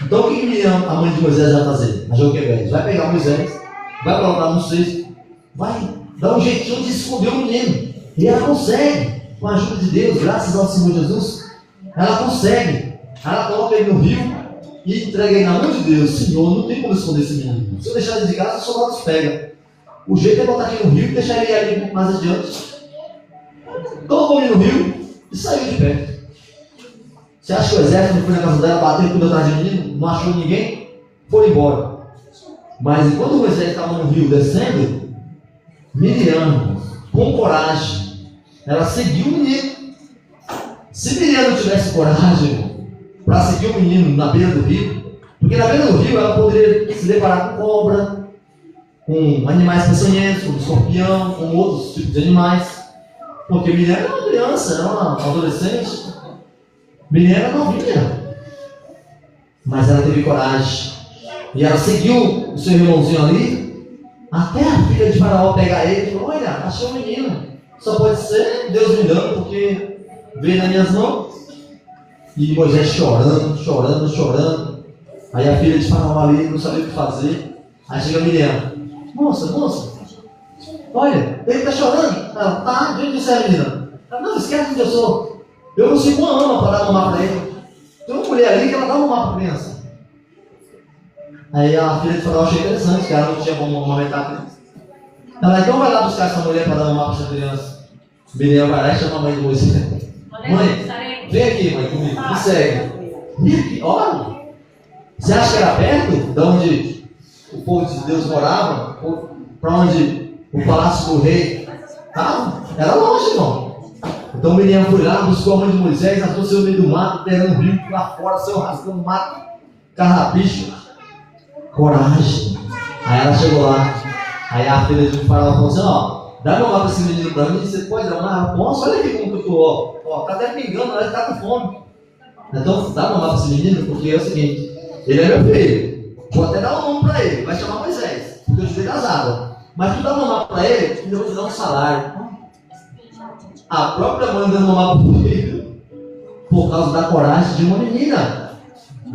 Então o que a mãe de Moisés vai fazer? A Joquebede vai pegar Moisés, vai colocar no cesto, vai dar um jeitinho de esconder o menino. E ela consegue, com a ajuda de Deus, graças ao Senhor Jesus, ela consegue. Ela coloca ele no rio e entrega ele na mão de Deus. Senhor, não tem como esconder esse menino. Se eu deixar ele de casa, os soldados pegam. O jeito é botar aqui no rio e deixar ele ali mais adiante. Colocou ele no rio e saiu de perto. Você acha que o exército não foi na casa dela, bateu tudo atrás de menino, não achou ninguém, foi embora. Mas enquanto o exército estava no rio descendo, Miriam, com coragem, ela seguiu o menino. Se Miriam não tivesse coragem para seguir o menino na beira do rio, porque na beira do rio ela poderia se deparar com cobra, com animais peçonhentos, com escorpião, com outros tipos de animais. Porque Miriam era uma criança, era uma adolescente. Miriam era novinha. Mas ela teve coragem. E ela seguiu o seu irmãozinho ali, até a filha de Faraó pegar ele e falou, olha, achei um menino. Só pode ser Deus me dando, porque veio nas minhas mãos. E Moisés chorando. Aí a filha de Faraó ali não sabia o que fazer. Aí chega Miriam, moça, olha, ele está chorando. Ela, tá, de onde você é, menina? Ela, não, esquece onde eu sou. Eu consigo uma ama para dar mamar para ele. Tem uma mulher ali que ela dá mamar para a criança. Aí a filha de Faraó achou interessante, que ela não tinha como amamentar a criança. Ela, então vai lá buscar essa mulher para dar mamar para essa criança. Miriam vai lá e chama a mãe de Moisés. Mãe, vem aqui, mãe, comigo, me segue. Vem aqui, olha. Você acha que era perto de onde o povo de Deus morava? Para onde o palácio do rei estava? Era longe, irmão. Então Miriam foi lá, buscou a mãe de Moisés, ela trouxe no meio do mato, pegando o rio lá fora, saiu rasgando o mato, carrapicho. Coragem. Aí ela chegou lá, aí a filha de Faraó falou assim, ó, dá mamar para esse menino para mim, você pode dar mamar? Nossa, olha aqui como que eu tô, ó, tá até pingando, ele tá com fome. Então dá mamar para esse menino, porque é o seguinte, ele é meu filho, vou até dar um nome para ele, vai chamar Moisés, porque eu te dei das águas. Mas tu dá mamar para ele, eu vou te dar um salário. A própria mãe dando mamar para o filho, por causa da coragem de uma menina.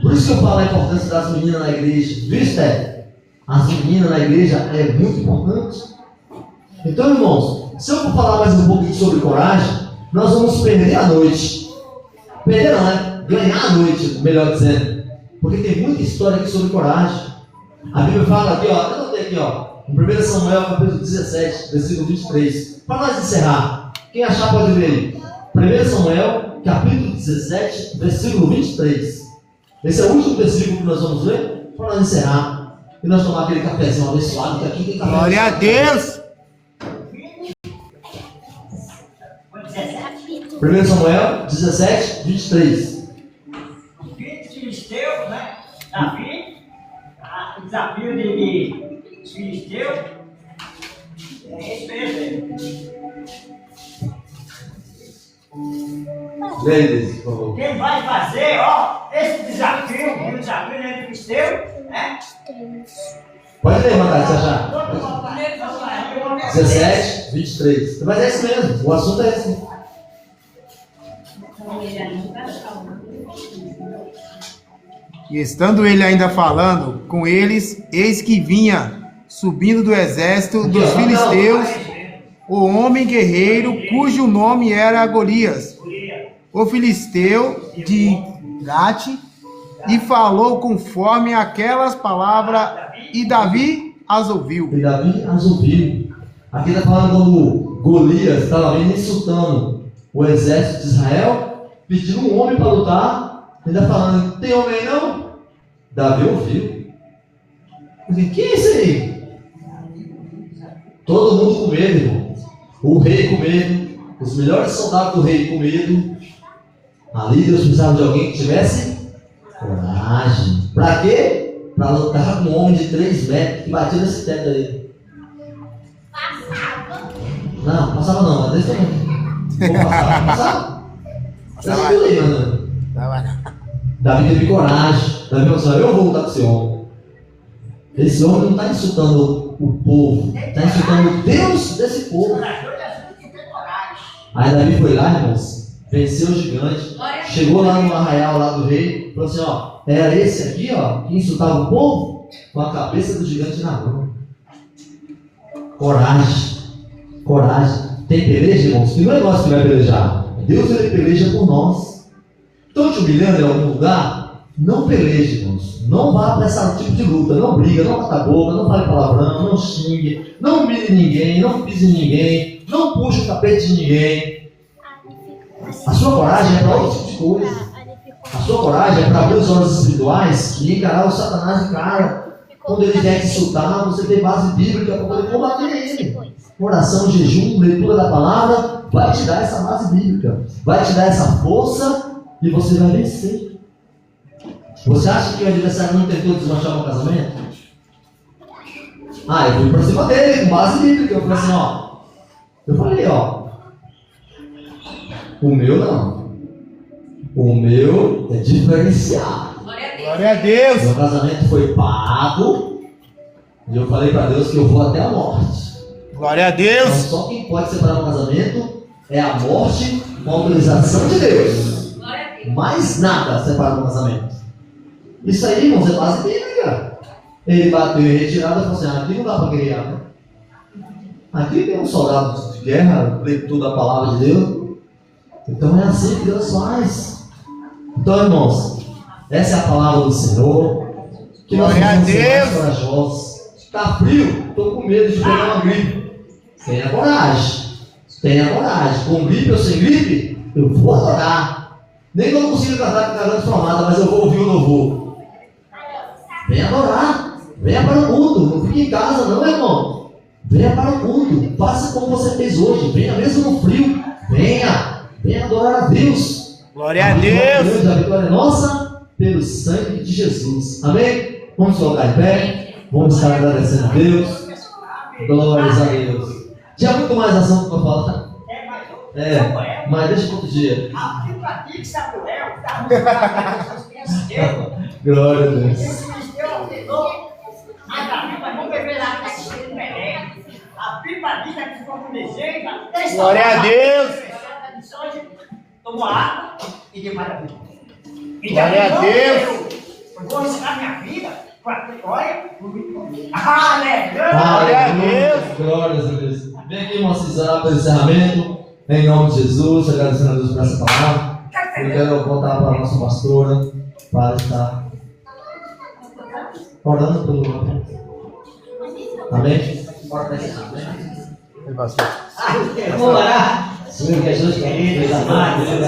Por isso que eu falo a importância das meninas na igreja. Viu, Esther? As meninas na igreja é muito importante. Então, irmãos, se eu for falar mais um pouquinho sobre coragem, nós vamos perder a noite. Perder não, né? Ganhar a noite, melhor dizendo. Porque tem muita história aqui sobre coragem. A Bíblia fala aqui, ó, eu notei aqui, ó, em 1 Samuel, capítulo 17, versículo 23. Para nós encerrar, quem achar pode ler aí. 1 Samuel, capítulo 17, versículo 23. Esse é o último versículo que nós vamos ler para nós encerrar. E nós tomar aquele cafezinho abençoado, que aqui tem café. Glória a Deus. 1 Samuel 17, 23. Os filisteus, né? Davi, o desafio de filisteus, é isso mesmo. Lê aí, por favor. Quem vai fazer, ó, esse desafio, o desafio de filisteu, né? Pode ler, Macaco, se achar. 17, 23. Mas é isso mesmo, o assunto é esse. E estando ele ainda falando com eles, eis que vinha, subindo do exército dos filisteus, o homem guerreiro, cujo nome era Golias, o filisteu de Gate, e falou conforme aquelas palavras, e Davi as ouviu. E Davi as ouviu. Aqui está falando quando Golias estava vindo insultando o exército de Israel, pedindo um homem para lutar. Ainda falando, tem homem aí não? Davi ouviu. Eu falei, que é isso aí? Todo mundo com medo, irmão. O rei com medo, os melhores soldados do rei com medo. Ali Deus precisava de alguém que tivesse coragem. Para quê? Para lutar com um homem de 3 metros que batia nesse teto aí. Não, passava não, mas deixa eu vou passar. Passava? Passava ali, mano. Davi teve coragem. Davi falou assim, eu vou lutar com esse homem. Esse homem não está insultando o povo, está insultando o Deus desse povo. Aí Davi foi lá, irmãos, venceu o gigante, chegou lá no arraial lá do rei, falou assim, ó, era esse aqui, ó, que insultava o povo, com a cabeça do gigante na mão. Coragem, coragem. Tem peleja, irmãos, que não é nós que vai pelejar. Deus, ele peleja por nós. Estão te humilhando em algum lugar? Não peleje, irmãos. Não vá para esse tipo de luta. Não briga, não bata a boca, não fale palavrão, não xingue, não humilhe ninguém, não pise em ninguém, não puxe o tapete de ninguém. A sua coragem é para outro tipo de coisa. A sua coragem é para abrir os olhos espirituais e encarar o Satanás de cara. Quando ele vier te insultar, você tem base bíblica para poder combater ele. Oração, jejum, leitura da palavra vai te dar essa base bíblica, vai te dar essa força e você vai vencer. Você acha que o adversário não tentou desmanchar meu casamento? Eu fui para cima dele com base bíblica. Eu falei assim, ó. Eu falei, ó. O meu não. O meu é diferenciado. Glória a Deus. Meu casamento foi pago. E eu falei para Deus que eu vou até a morte. Glória a Deus. Então só quem pode separar um casamento é a morte com a autorização de Deus. Mais nada separa um casamento. Isso aí, irmãos, é base bíblica. Ele bateu em retirada e falou assim, aqui não dá para guerrear, né? Aqui tem um soldado de guerra, leitura da palavra de Deus. Então é assim que Deus faz. Então, irmãos, essa é a palavra do Senhor. Que nós vamos ser mais corajosos. Está frio, estou com medo de pegar uma gripe. Tenha coragem. Tenha coragem. Com gripe ou sem gripe, eu vou adorar. Nem que eu não consiga cantar com a garganta formada, mas eu vou ouvir o louvor. Venha adorar. Venha para o culto. Não fique em casa, não, irmão. Venha para o culto. Faça como você fez hoje. Venha mesmo no frio. Venha. Venha adorar a Deus. Glória a Deus. A vitória é nossa pelo sangue de Jesus. Amém? Vamos colocar em pé. Vamos estar agradecendo a Deus. Glórias a Deus. Tinha muito mais assunto para falar. Mas deixa para outro dia. Glória a Deus. Glória a Deus. Tomou água e deu para vida. Glória a Deus. Eu vou arriscar minha vida. Olha. Aleluia. Glória a Deus. Glórias a Deus. Vem aqui, irmão Cisar, para o encerramento. Em nome de Jesus, agradecendo a Deus por essa palavra. Eu quero voltar para a nossa pastora para estar orando pelo nome. Amém? Ora para esse nome. Vamos orar. Senhor Jesus querido, Deus amado, Deus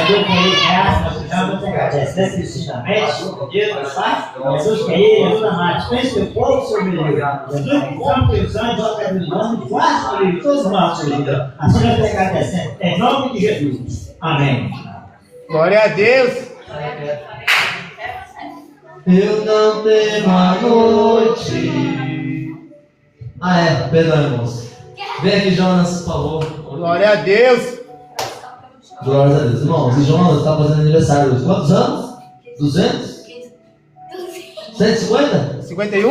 querido, graças, nós precisamos te agradecer precisamente, Deus, Pai. Jesus querido, Deus amado, pense teu povo, Senhor meu Deus. Jesus, precisamos que os anjos organizando, faça, Senhor, todos nós, Senhor. Assim nós te agradecemos, em nome de Jesus. Amém. Glória a Deus. Eu não temo a noite. Perdão, irmãos. Vem aqui, Jonas, por favor. Glória a Deus. Glória a Deus. Irmãos, e Jonas está fazendo aniversário hoje. Quantos anos? 200? 150? 51?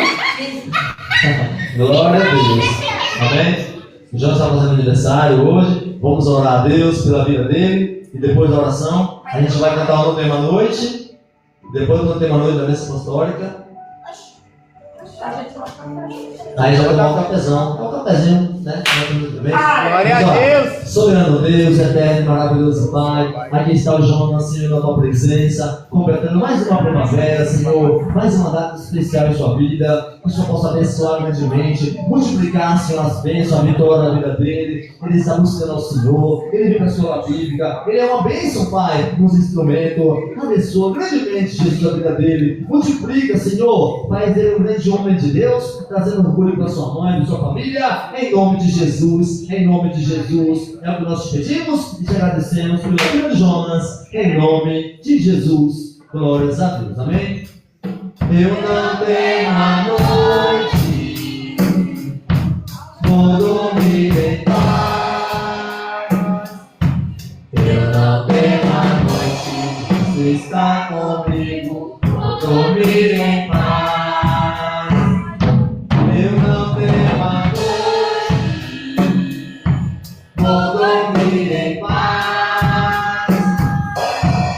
Glória a Deus. Amém? O Jonas está fazendo aniversário hoje. Vamos orar a Deus pela vida dele. E depois da oração, a gente vai cantar o No Tema Noite. Depois do No Tema Noite da missa apostólica. Aí já vai tomar um cafezão. Um cafezinho, né? Glória a Deus. Soberano Deus, eterno, maravilhoso Pai. Aqui está o Jonas, Senhor, na tua presença, completando mais uma primavera, Senhor, mais uma data especial em sua vida. Que o Senhor possa abençoar grandemente, multiplicar, Senhor, as bênçãos, a vitória na vida dele. Ele está buscando ao Senhor, ele vem para a escola bíblica, ele é uma bênção, Pai, nos instrumentos. Abençoa grandemente, Jesus, a vida dele. Multiplica, Senhor, faz ele um grande homem de Deus, trazendo orgulho para sua mãe, para sua família, em nome de Jesus, em nome de Jesus. É o que nós te pedimos e te agradecemos pelo filho de Jonas, em nome de Jesus. Glórias a Deus, amém? Eu não tenho a noite, vou dormir em paz. Eu não tenho a noite, você está comigo, vou dormir em paz. Eu não tenho a noite, vou dormir em paz.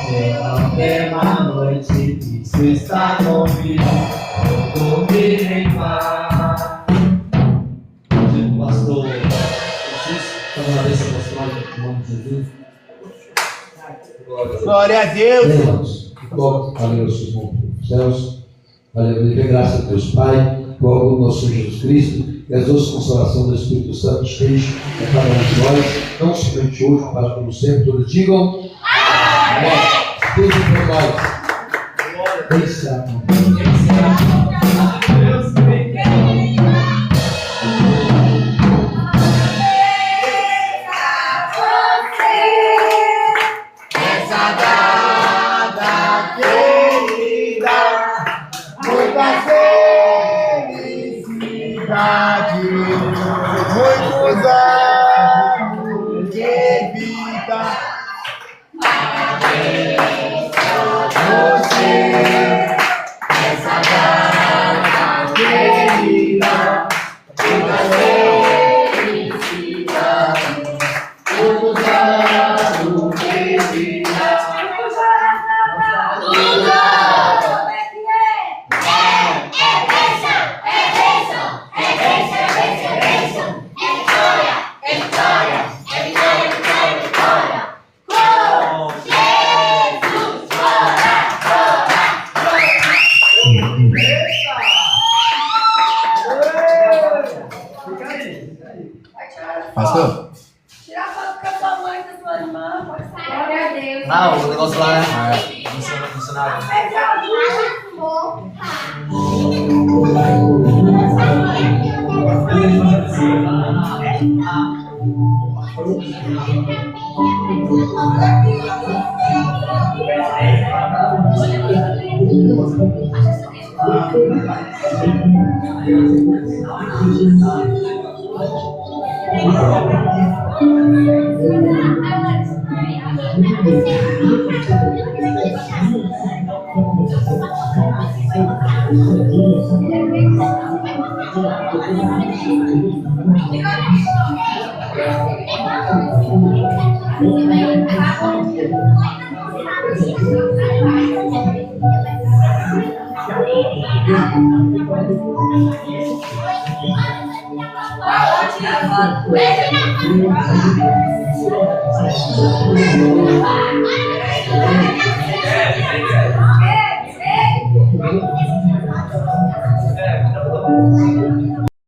Eu não tenho a noite, você está comigo, vou dormir em paz. Pastor Francisco, estamos na bênção apostólica, em nome de Jesus. Glória a Deus. Deus, valeu os seus nomes dos céus. Aleluia, graças a Deus, Pai, por amor do nosso Senhor Jesus Cristo, e as duas consolações do Espírito Santo esteja a cada um de nós, não somente hoje, mas como sempre, todos digam amém. Deus é por nós. Muitos anos de vida. Você, essa data querida, muita felicidade. Muitos anos de vida. Pastor? Tira a foto com a sua mãe, com a sua irmã, pode sair. Glória a Deus. Ah, o negócio lá, né? Funcionário.